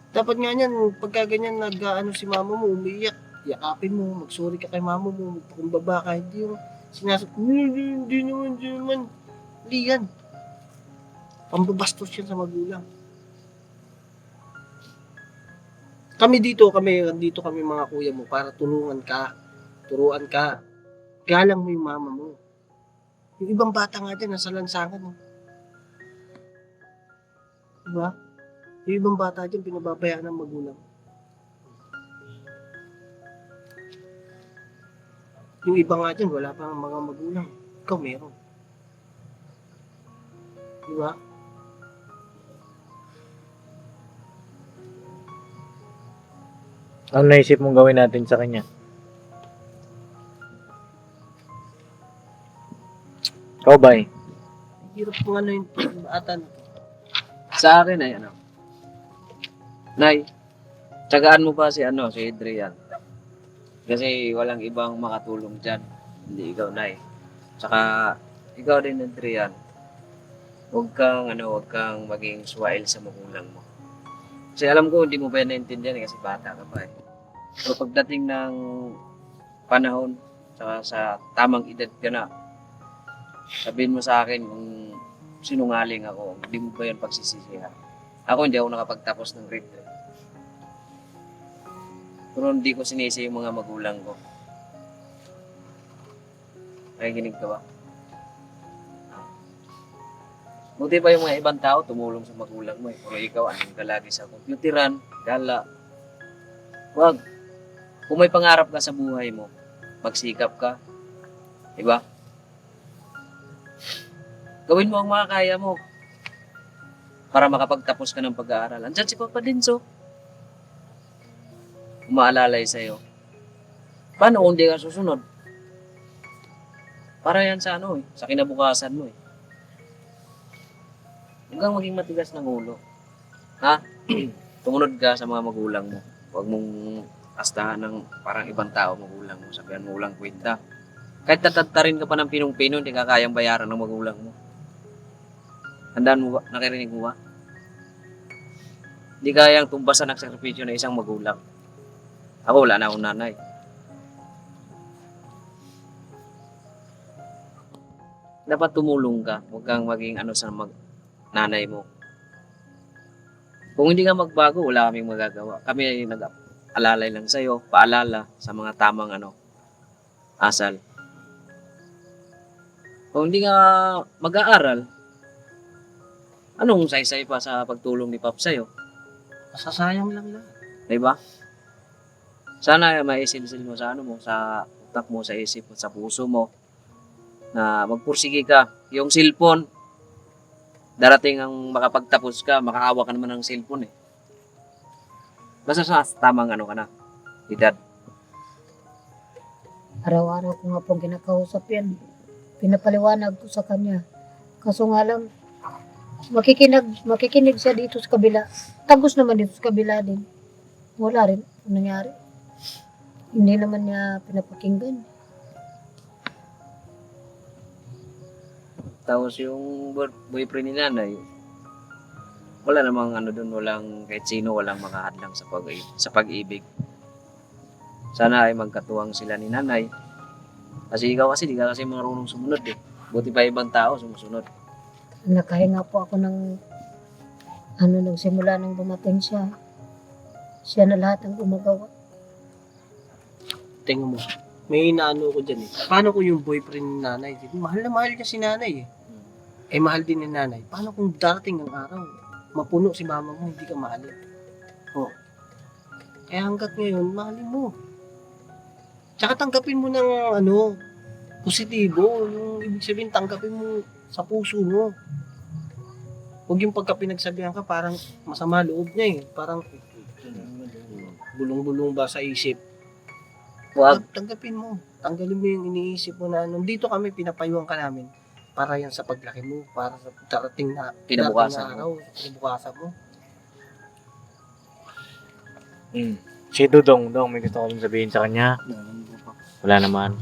S5: Dapat nga yan, pagka ganyan nag-ano si mama mo, umiiyak, yakapin mo, magsorry ka kay mama mo, magpakumbaba ka, hindi yung sinasabi, hindi naman. Hindi yan. Pambabastos yan sa magulang. Kami dito kami mga kuya mo para turuan ka. Galang mo yung mama mo. Yung ibang bata nga dyan, nasa lansangan. Diba? Yung ibang bata dyan, pinababayaan ng magulang. Yung iba nga dyan, wala pang mga magulang. Ikaw meron. Diba?
S1: Ano naisip mong gawin natin sa kanya? Ikaw ba eh?
S5: Hirap kung ano yung bata na to.
S8: Sa akin ay Nay, tsagaan mo pa si Adrian. Kasi walang ibang makatulong dyan. Hindi ikaw, Nay. Tsaka, ikaw din, Adrian, huwag kang maging swail sa magulang mo. Kasi alam ko, hindi mo pa yan naintindihan kasi bata ka pa eh. So pagdating ng panahon, sa tamang edad ka na, sabihin mo sa akin kung sinungaling ako, hindi mo ba yan pagsisisihan. Ako hindi ako nakapagtapos ng grade 3. Pero hindi ko sinisi yung mga magulang ko. Nakikinig ka ba? Buti pa yung mga ibang tao tumulong sa magulang mo eh. Pero ikaw, andun ka lagi sa computeran, gala. Wag. Kung may pangarap ka sa buhay mo, magsikap ka. Diba? Gawin mo ang makakaya mo para makapagtapos ka ng pag-aaral. Andiyan si Papa Dinso. Umaalalay sa'yo. Paano kung di ka susunod? Para yan sa sa kinabukasan mo eh. Huwag kang maging matigas ng ulo. Ha? Tumunod ka sa mga magulang mo. Huwag mong astahan ng parang ibang tao magulang mo. Sabihan mo ulang kwenta. Kahit tatatarin ka pa ng pinong-pino, hindi ka kayang bayaran ng magulang mo. Handaan mo ba? Nakirinig mo ba? Hindi kayang tumbasan ng sakripisyo ng isang magulang. Ako wala na akong nanay. Dapat tumulong ka. Huwag kang maging sa nanay mo. Kung hindi ka magbago, wala kaming magagawa. Kami ay nag-alalay lang sa'yo, paalala sa mga tamang asal. Kung hindi ka mag-aaral, anong saysay pa sa pagtulong ni Pap sa'yo?
S5: Masasayang lang lang.
S8: Diba? Sana maisilsil mo sa sa utak mo, sa isip mo, sa puso mo, na magpursige ka. Yung cellphone, darating ang makapagtapos ka, makakawa ka naman ng cellphone eh. Basta sa tamang ka na, edad.
S2: Araw-araw ko nga pong kinakausap yan. Pinapaliwanag ko sa kanya. Kaso nga lang, makikinig siya dito sa kabila. Tagos naman dito sa kabila din. Wala rin nangyari. Hindi naman niya pinapakinggan.
S8: Tapos yung boyfriend ni nanay, wala namang doon, walang kahit sino, walang makahadlang sa pag-ibig. Sana ay magkatuwang sila ni nanay. Kasi ikaw kasi, di ka kasi marunong sumunod eh. Buti pa ibang tao sumusunod.
S2: Nakahinga po ako ng nung simula nang dumating siya. Siya na lahat ang gumagawa.
S5: Tingnan mo, may inaano ko dyan eh. Paano kung yung boyfriend ni nanay? Mahal na mahal niya si nanay eh. Eh mahal din ni nanay. Paano kung darating ang araw, mapuno si mama mo, hindi ka mahalin? Oh. Kaya hanggat ngayon, mahalin mo. Tsaka tanggapin mo ng positibo. Yung ibig sabihin, tanggapin mo sa puso mo. Huwag yung pagka pinagsabihan ka, parang masama loob niya eh. Parang bulong-bulong ba sa isip.
S8: Huwag.
S5: Tanggapin mo. Tanggalin mo yung iniisip mo na dito kami, pinapayuhan ka namin. Para yan sa paglaki mo, para sa darating na
S8: Kinabukasan
S5: araw, sa kinabukasan mo.
S1: Si Dudong, may gusto kong sabihin sa kanya. Wala naman.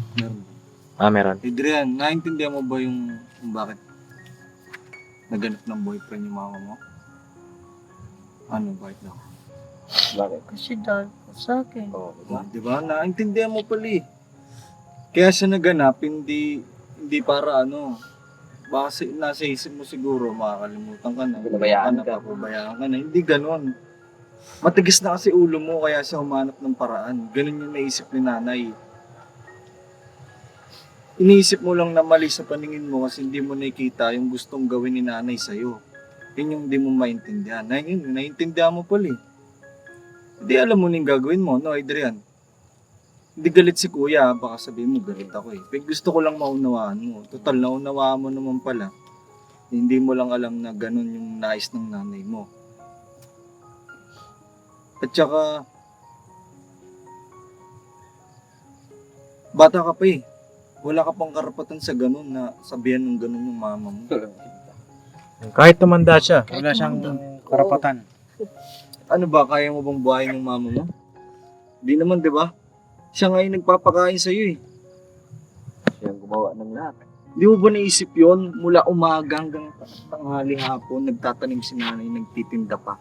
S1: Meron.
S3: Adrian, naintindihan mo ba yung bakit naganap ng boyfriend yung mama mo? Bakit daw?
S8: Bakit?
S7: Kasi dahil po sa akin.
S3: Diba? Naintindihan mo pala eh. Kaya siya naganap, hindi para baka nasa isip mo siguro, makakalimutan ka na.
S8: Pabayaan ka.
S3: Pabayaan ka na. Hindi ganon. Matigas na kasi ulo mo, kaya siya humanap ng paraan. Ganon yung naisip ni nanay. Iniisip mo lang na mali sa paningin mo kasi hindi mo nakikita yung gustong gawin ni nanay sa'yo. Yun yung hindi mo maintindihan. Naintindihan mo pala eh. Hindi alam mo na yung gagawin mo, no Adrian? Hindi galit si kuya, baka sabihin mo galit ako eh. Pero gusto ko lang maunawaan mo. Total, naunawaan mo naman pala. Hindi mo lang alam na ganun yung nais ng nanay mo. At saka, bata ka pa eh. Wala ka pang karapatan sa ganun na sabihan ng ganun yung mama mo.
S1: Kahit tumanda siya, wala siyang karapatan.
S3: Ano ba, kaya mo bang buhayin ng mama mo? Di naman, di ba? Siya nga yung nagpapakain sa'yo eh.
S8: Siya ang gumawa ng lahat.
S3: Di mo ba naisip yon? Mula umaga hanggang tanghali hapon, nagtatanim si nanay, nagtitinda pa.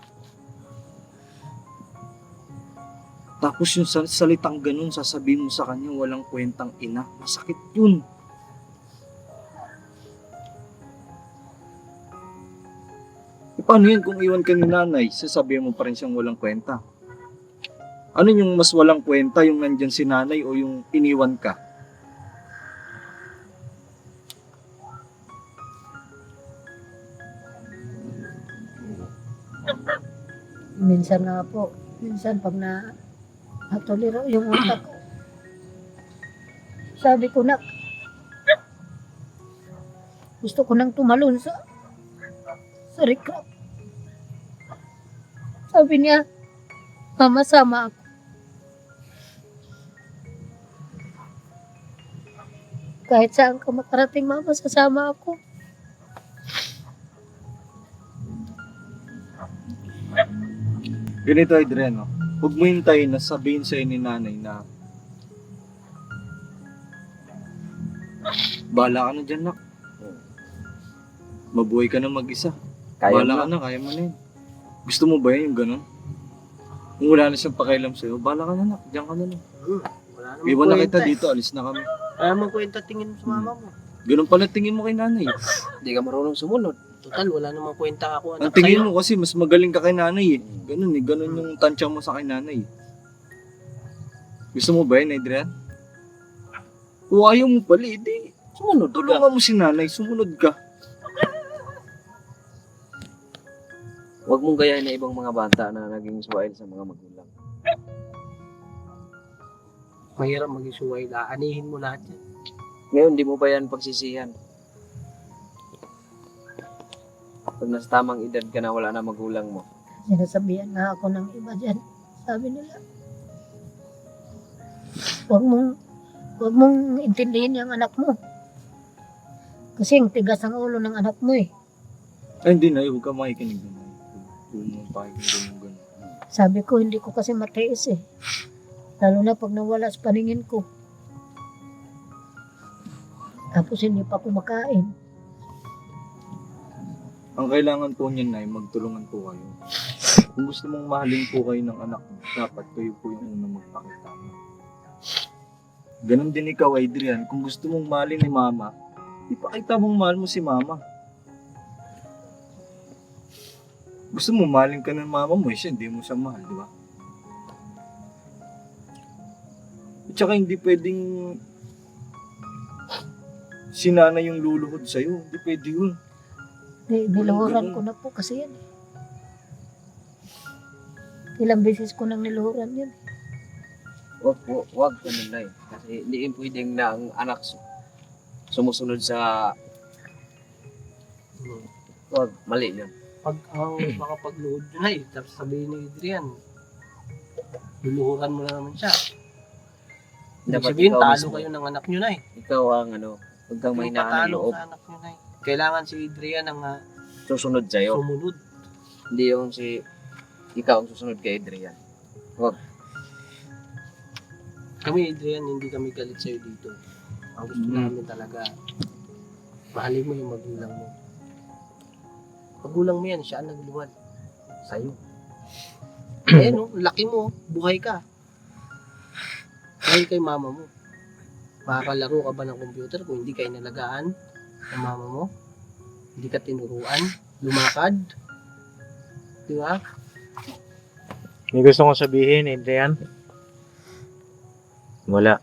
S3: Tapos yung salitang ganun, sasabihin mo sa kanya, walang kwentang ina. Masakit yun. E paano yun kung iwan ka ni nanay, sasabihin mo pa rin siyang walang kwenta? Ano yung mas walang kwenta, yung nandyan si nanay o yung iniwan ka?
S2: Minsan nga po, minsan pag natuliro yung utak ko, sabi ko na, gusto ko nang tumalon sa recap. Sabi niya, mama, sama ako. Kahit saan ka makarating, mama, sasama ako.
S3: Ganito, Adriano. Huwag mo hintayin na sabihin sa'yo ni nanay na bahala ka na dyan, nak. Mabuhay ka na mag-isa.
S8: Kaya
S3: Bahala
S8: mo.
S3: ka na, kaya mo na yun. Gusto mo ba yun, yung ganun? Kung wala na siyang pakialam sa'yo, bahala ka na, nak. Diyan ka na lang.
S5: Wala namang
S3: Iwan na
S5: kwenta
S3: kita dito, alis na kami.
S5: Wala namang kwenta tingin mo sa mama mo.
S3: Ganun pala tingin mo kay nanay.
S8: Hindi ka marunong sumunod.
S5: Total, wala namang kwenta ako
S3: Ang
S5: anak
S3: tingin
S5: sa'yo.
S3: mo kasi, mas magaling ka kay nanay eh. Ganun eh, ganun yung tansya mo sa kay nanay. Gusto mo ba yun, Adrian? Kung ayaw mo pala, edi sumunod. Tulungan mo si nanay, sumunod ka.
S8: Huwag mong gayahin na ibang mga bata na naging suwail sa mga magulang.
S5: Mahirap maging suway. Anihin mo lahat yan.
S8: Ngayon, di mo ba yan pagsisihan? Pag nasa tamang edad ka na, wala na magulang mo.
S2: Sinasabihan nga ako ng iba dyan. Sabi nila, huwag mong intindihin yung anak mo. Kasi yung tigas ang ulo ng anak mo eh.
S3: Ay, hindi na, huwag ka makikinig na. Huwag mo pakikinig ng ganun.
S2: Sabi ko, hindi ko kasi matiis eh. Lalo na pag nawala sa paningin ko. Tapos hindi pa kumakain.
S3: Ang kailangan po niyan na magtulungan po kayo. Kung gusto mong mahalin po kayo ng anak mo, dapat kayo po yung unang magpakita. Ganon din ikaw, Adrian. Kung gusto mong mahalin ni mama, ipakita mong mahal mo si mama. Gusto mo mahalin ka ng mama mo, siya hindi mo siya mahal, di ba? At saka hindi pwedeng si nanay yung luluhod sa'yo. Hindi pwede yun.
S2: Niluhuran ko na po kasi yan eh. Ilang beses ko nang niluhuran yan.
S8: Huwag ganun na eh. Kasi hindi pwedeng na ang anak sumusunod sa... Huwag, mali yun.
S5: Pag ang makapagluhod yun ay, tapos sabihin ni Adrian, luluhuran mo na naman siya. Ibig
S8: Dapat
S5: sabihin,
S8: ikaw
S5: talo
S8: mismo.
S5: kayo ng anak nyo na eh.
S8: Ikaw ang huwag kang
S5: Yung
S8: mahinaan ng
S5: patalo
S8: loob.
S5: sa anak nyo na eh. Kailangan si Adrian ang
S8: Susunod sa'yo.
S5: sumunod.
S8: Hindi yung ikaw ang susunod kay Adrian.
S5: Kami, Adrian, hindi kami galit sa'yo dito. Ang gusto namin talaga, mahalin mo yung magulang mo. Magulang mo yan, siya ang nagluwal sa'yo. Eh no, laki mo, buhay ka. Dahil kay mama mo. Makakalaro ka ba ng computer kung hindi ka inalagaan ng mama mo? Hindi ka tinuruan, lumakad. Di ba?
S4: May gusto kong sabihin, Adrian? Wala.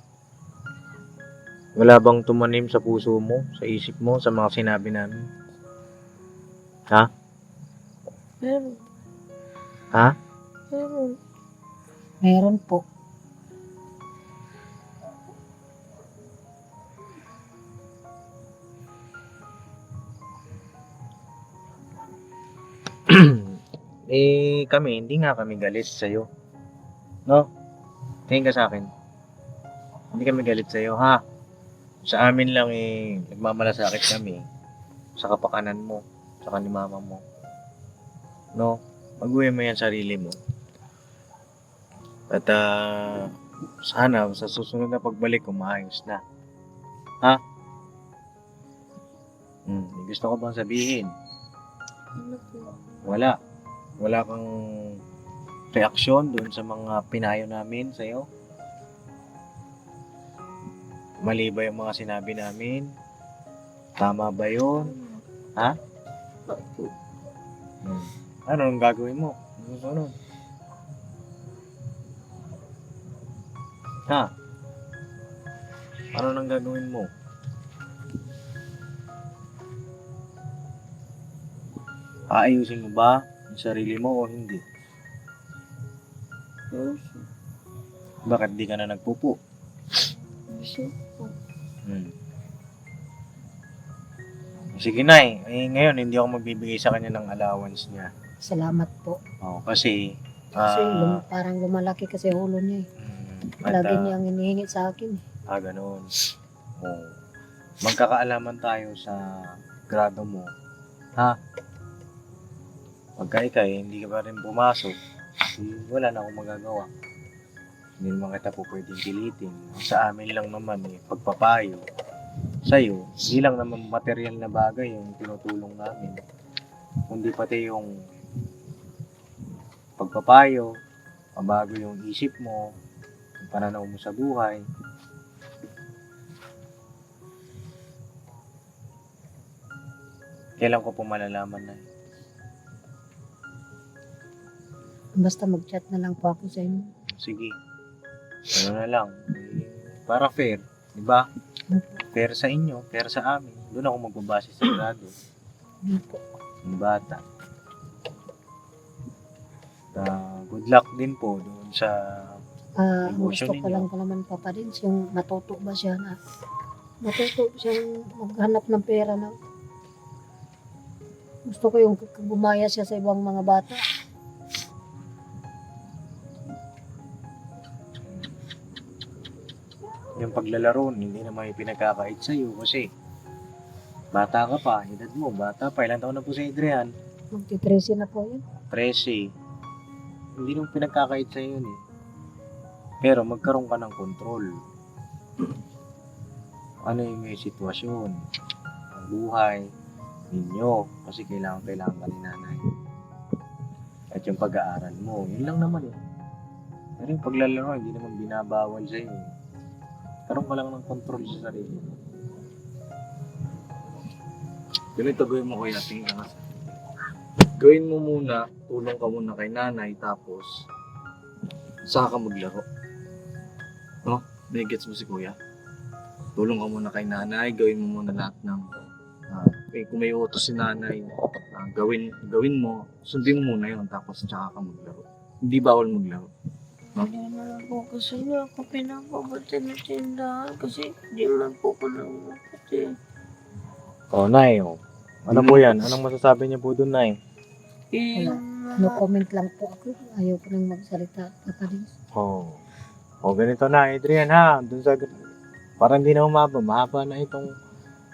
S4: Wala bang tumanim sa puso mo, sa isip mo, sa mga sinabi namin? Ha?
S7: Meron.
S4: Ha?
S7: Meron.
S2: Meron po.
S4: Kami, hindi nga kami galit sa'yo. No? Tingin ka sa akin. Hindi kami galit sa'yo, ha? Sa amin lang nagmamalasakit kami sa kapakanan mo, sa ni mama mo. No? Mag-uwi mo yan sarili mo. At sana sa susunod na pagbalik ko maayos na. Ha?
S1: May gusto ko bang sabihin?
S7: Ano po?
S1: Wala. Wala kang reaksyon doon sa mga pinayo namin sa'yo? Mali ba yung mga sinabi namin? Tama ba yun? Ha?
S7: Opo.
S1: Ano ang gagawin mo? Ano sunod? Ha? Ano nang gagawin mo? Aayusin mo ba yung sarili mo o hindi?
S7: Yes.
S1: Bakit di ka na nagpupo?
S7: Gusto po.
S1: Sige Nay, ngayon hindi ako magbibigay sa kanya ng allowance niya.
S2: Salamat po.
S1: Kasi
S2: Kasi parang lumalaki kasi ulo niya eh. Lagi niyang hinihingi sa akin.
S1: Ganun. Magkakaalaman tayo sa grado mo. Ha? Pagka ikaw hindi ka pa rin pumasok, wala na akong magagawa. Hindi naman kita po pwedeng pilitin. Sa amin lang naman pagpapayo. Sa'yo, hindi lang naman material na bagay yung tinutulong namin. Kundi pati yung pagpapayo, mabago yung isip mo, yung pananaw mo sa buhay. Kailan ko po malalaman na
S2: Basta mag-chat na lang po ako sa inyo.
S1: sige, ano na lang, para fair, di ba? Fair sa inyo, fair sa amin. Doon ako magbabase sa grado.
S2: Hindi po.
S1: Yung bata. Good luck din po doon sa
S2: Ang
S1: Emotion
S2: gusto ko
S1: ninyo.
S2: lang ko naman Papa Dins, yung matuto ba siya na matuto siyang maghanap ng pera na gusto ko yung gumaya siya sa ibang mga bata.
S1: yung paglalaro, hindi naman yung pinagkakait sa'yo kasi bata ka pa, edad mo, bata pa. Ilan taon na po si Adrian?
S2: Magti-13 na po yun.
S1: 13. Hindi naman pinagkakait sa'yo yun eh. Pero magkaroon ka ng control. Ano yung may sitwasyon, ang buhay ninyo, kasi kailangan ka ni nanay. At yung pag-aaral mo, yun lang naman eh. Pero yung paglalaro, hindi naman binabawal sa'yo eh. Karoon ka lang ng control sa sarili.
S3: Ganito gawin mo kuya, tingin ka. Gawin mo muna, tulong ka muna kay nanay, tapos saka ka maglaro. No? May-gets mo si kuya? Tulong ka muna kay nanay, gawin mo muna lahat ng kung may utos si nanay, gawin mo, sundin mo muna yun, tapos tsaka ka maglaro. Hindi bawal maglaro.
S7: Hindi naman po kasi na ako pinapabati ng tindahan kasi hindi naman po ko nangapati.
S1: Nay, ano po yan? Anong masasabi niyo po doon, Nay?
S2: No comment lang po ako. Ayaw ko nang magsalita, Papa Dins.
S1: Ganito na, Adrian ha. Doon sa, parang hindi na mahaba na itong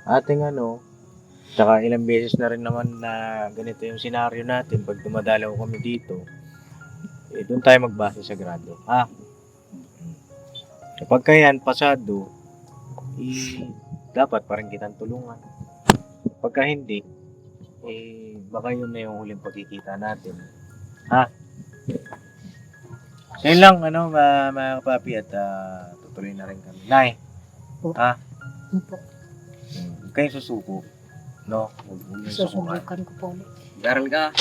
S1: ating tsaka ilang beses na rin naman na ganito yung senaryo natin pag dumadalaw kami dito. Doon tayo magbase sa grado, ha? Kapag yan, pasado, dapat parang kitang tulungan. Pagka hindi, baka yun na yung huling pagkikita natin. Ha? So yun lang, mga kapapi, at tutuloy na rin kami. Nay, ha?
S2: Opo.
S1: Huwag kayong susuko, no? Huwag yung sukuan.
S2: Susubukan ko po ulit.
S8: Garal ka.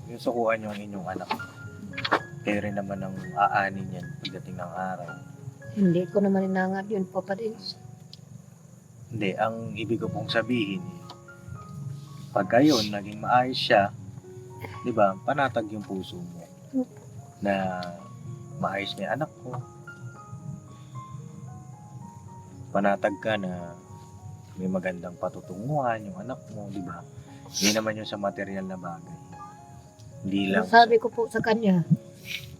S1: Yung sukuan yung inyong anak. Kayo rin naman ang aanin yan pagdating ng araw.
S2: Hindi ko naman inangad yun, Papa Dins.
S1: Hindi, ang ibig ko pong sabihin, pagka yun, naging maayos siya, di ba, panatag yung puso mo na maayos na yung anak ko. Panatag ka na may magandang patutunguhan yung anak mo, di ba? Hindi naman yun sa material na bagay. Hindi lang
S2: Sabi ko po sa kanya,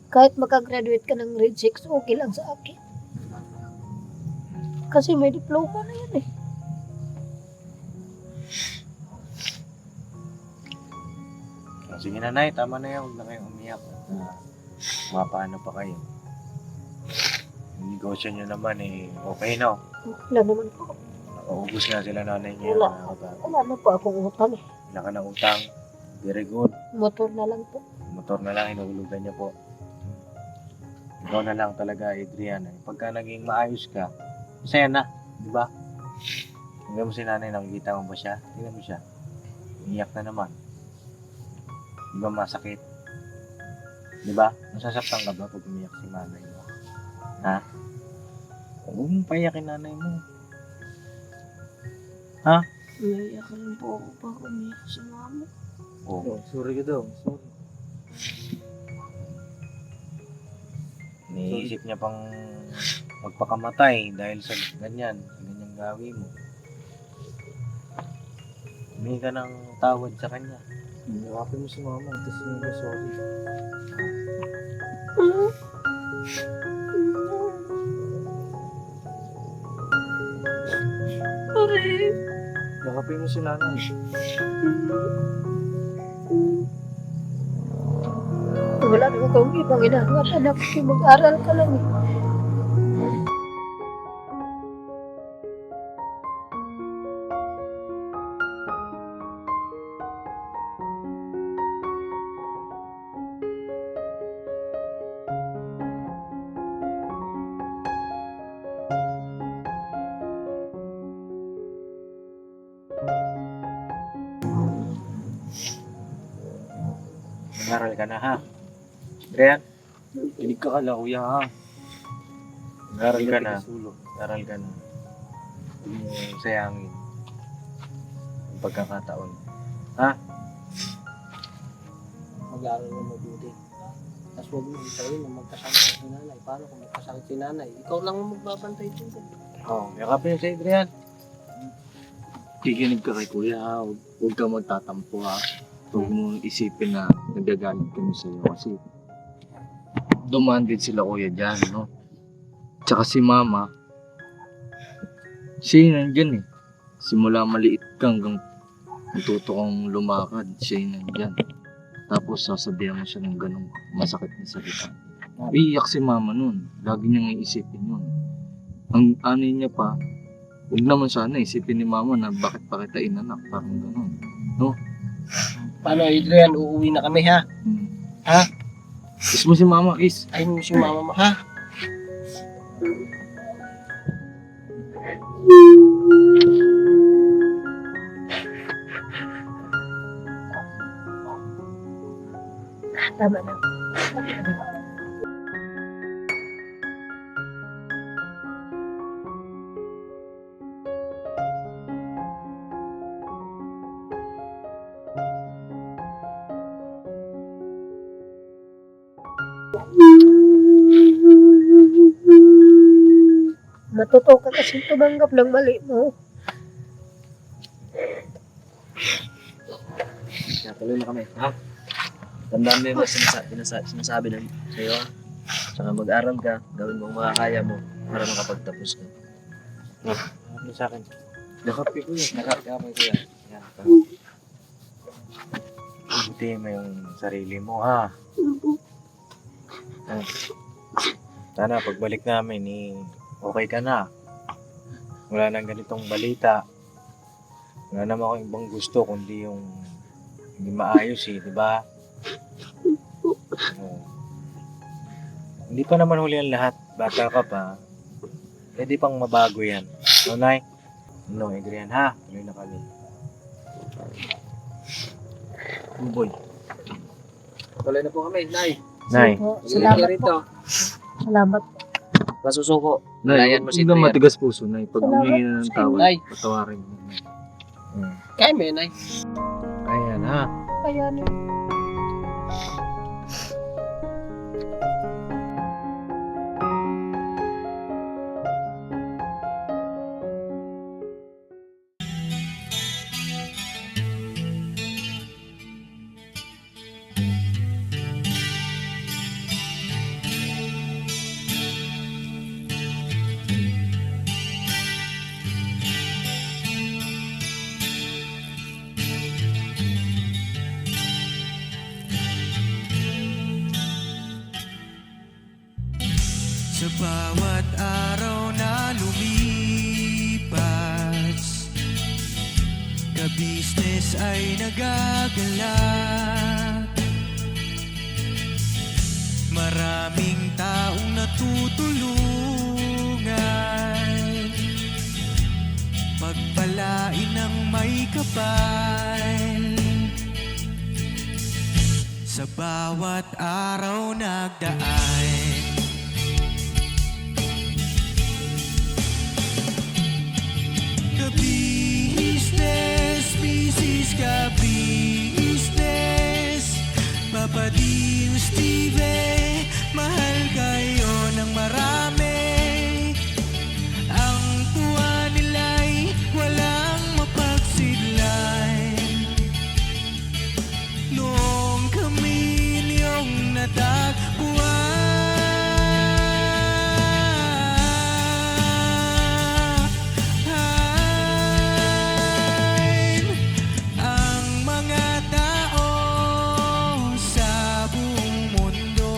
S2: kahit makagraduate ka ng grade 6, okay lang sa akin. Kasi may diploma na yan eh.
S1: Sige na, Nay, tama na yan. Huwag na kayong umiyak. Mapaano pa kayo. Yung negosyo nyo naman okay no?
S2: Wala naman po.
S1: Maubos nga sila nanay niya.
S7: Wala.
S1: Mga kababi.
S7: Wala na po akong utang eh.
S1: Wala ka ng utang. Very good.
S7: Motor na lang po.
S1: Motor na lang, inuulugan niya po. Ikaw na lang talaga, Adrian. Pagka naging maayos ka, masaya na, di ba? Tingnan mo si nanay, nakikita mo ba siya? Tingnan mo siya. Iiyak na naman. Di ba masakit? Di ba? Nasasaktan ka ba pag umiyak si nanay mo? Ha? Huwag mong paiyakin nanay mo.
S7: Naiyak lang po ako pag umiyak si mama.
S1: Oo.
S3: Sorry ka daw. Sorry.
S1: Iniisip niya pang magpakamatay dahil sa ganyan, sa ganyang gawin mo. Humingi ka ng tawad sa kanya.
S3: Yakapin mo si mama. Tapos yun ka, sorry.
S7: Sorry.
S3: Yakapin mo si nanay.
S2: Wala naman kang ibang ginagawa. Anak ko, mag-aral ka lang eh.
S1: Mag-aral ka na ha. Adrian,
S3: Kinig ka kala, kuya ha.
S1: mag-aral ka na.
S3: Sulog.
S1: Mag-aral ka na. Huwag mo sayangin ang pagkakataon.
S5: Mag-aaral na mabuti. Tapos huwag mo hintayin na magkasakit si nanay. Paano kung magkasakit si nanay? Ikaw lang ang magbabantay dito.
S1: Oo, yakapin niyo si Adrian.
S3: Kikinig ka kay kuya ha. Huwag ka magtatampo ha. Huwag mo isipin na nagagalit kami sa'yo kasi dumaan din sila kuya dyan, no? Tsaka si mama, siya yung nandyan eh. Simula maliit ka hanggang matuto kang lumakad, siya yung nandyan. Tapos sasabihan mo siya ng ganong masakit na salita. Iiyak si mama nun. Lagi niyang iisipin yun. Ang ano niya pa, huwag naman sana isipin ni mama na bakit pa kita inanak. Parang ganon.
S5: Paano, Adrian? Uuwi na kami, ha? Ha?
S3: Kiss mo si mama, kiss.
S5: Ayun mo si mama mo, ha?
S2: Tama na. Matuto ka kasi tumanggap ng mali mo.
S8: Kaya tuloy na kami, ha? Tandaan mo yung mga sinasabi ng sa'yo, ha? Saka mag-aral ka, gawin mo ang makakaya mo para makapagtapos ka.
S1: Ano sa akin?
S3: Nakapi ko yun.
S8: Nakakapay ko yan. Yan.
S1: Buti mo yung sarili mo ha. Sana pagbalik namin okay ka na. Wala nang ganitong balita. Wala naman akong ibang gusto kundi yung hindi maayos di ba? Oo. Hindi pa naman huli ang lahat. Bata ka pa. Pwede pang mabago yan. No, Nay? No, Adrian ha. Tuloy na kami.
S3: Boy.
S8: Tuloy na po kami, Nay.
S1: Nay.
S2: Po,
S8: Salamat
S2: salamat po.
S8: rito.
S2: Salamat po.
S8: Masusuko.
S3: Nay,
S8: Layan mo si
S3: huwag kang
S8: Adrian.
S3: matigas puso, Nay. Pag
S2: Salamat
S3: humingi na ng tawad,
S5: Nay.
S3: patawarin mo.
S5: Kaya mo yun, ay.
S1: Ayan ha.
S2: Kaya na.
S9: pulis ay nagagalak. Maraming taong natutulungan, pagpalain ng may kapal. Sa bawat araw nagdaan, ka-business, misis ka-business, Papa Dio, Steve, mahal kayo ng marami. Ang tuwa nila'y walang mapagsidlan. Noong kami niyong natagpuan, ang mga tao sa buong mundo,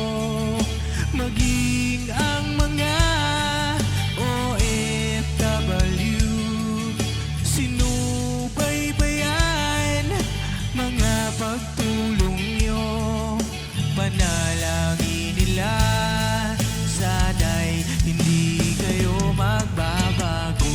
S9: maging ang mga OFW, sinubaybayan mga pagtulong nyo, panalangin nila, sana'y hindi kayo magbabago.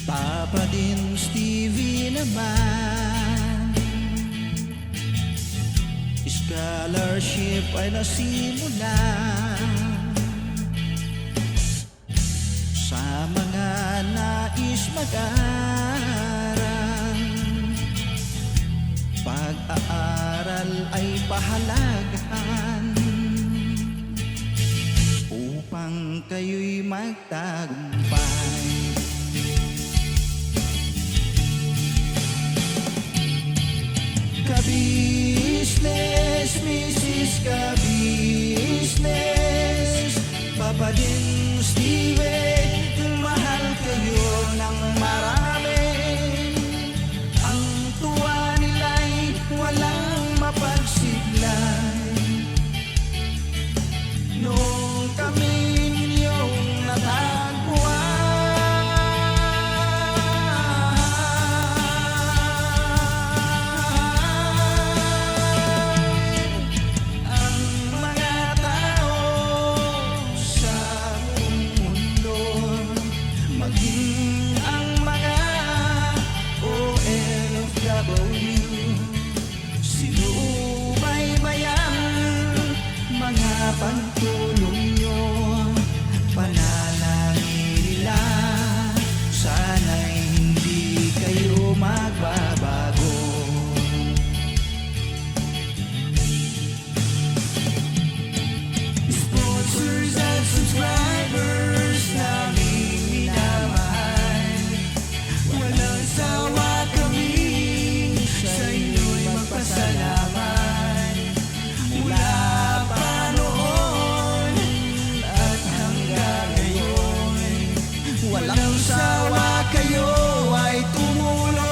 S9: Papa din Stevie naman, scholarship ay nasimula sa mga nais mag-aral. Pag-aaral ay pahalagahan upang kayo'y magtagumpay. Ka-business, misis ka-business, Papa din Steve, mahal kayo ng marami. Ang tuwa nila'y walang mapagsiglan. Noong kami ninyong natagpuan, pagtulong nyo, panalangin nila, sana'y hindi kayo magbabago. Sponsors at subscribers naming minamahal, walang sawa kami sa inyo'y magpasalamat. Mula pa noon at hanggang ngayon, walang sawa kayo ay tumulong.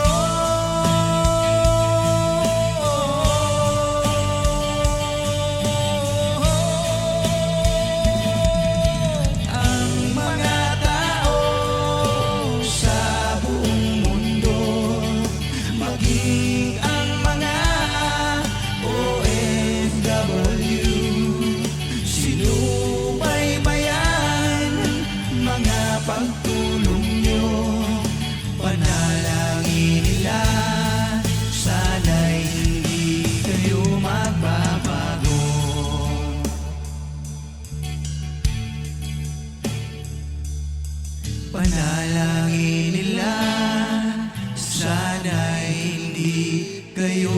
S9: Ang mga tao sa buong mundo, maging ang mga OFW, sinubaybayan mga pagtulong nyo, panalangin nila, sana'y hindi kayo magbabago. Panalangin nila, sana'y hindi kayo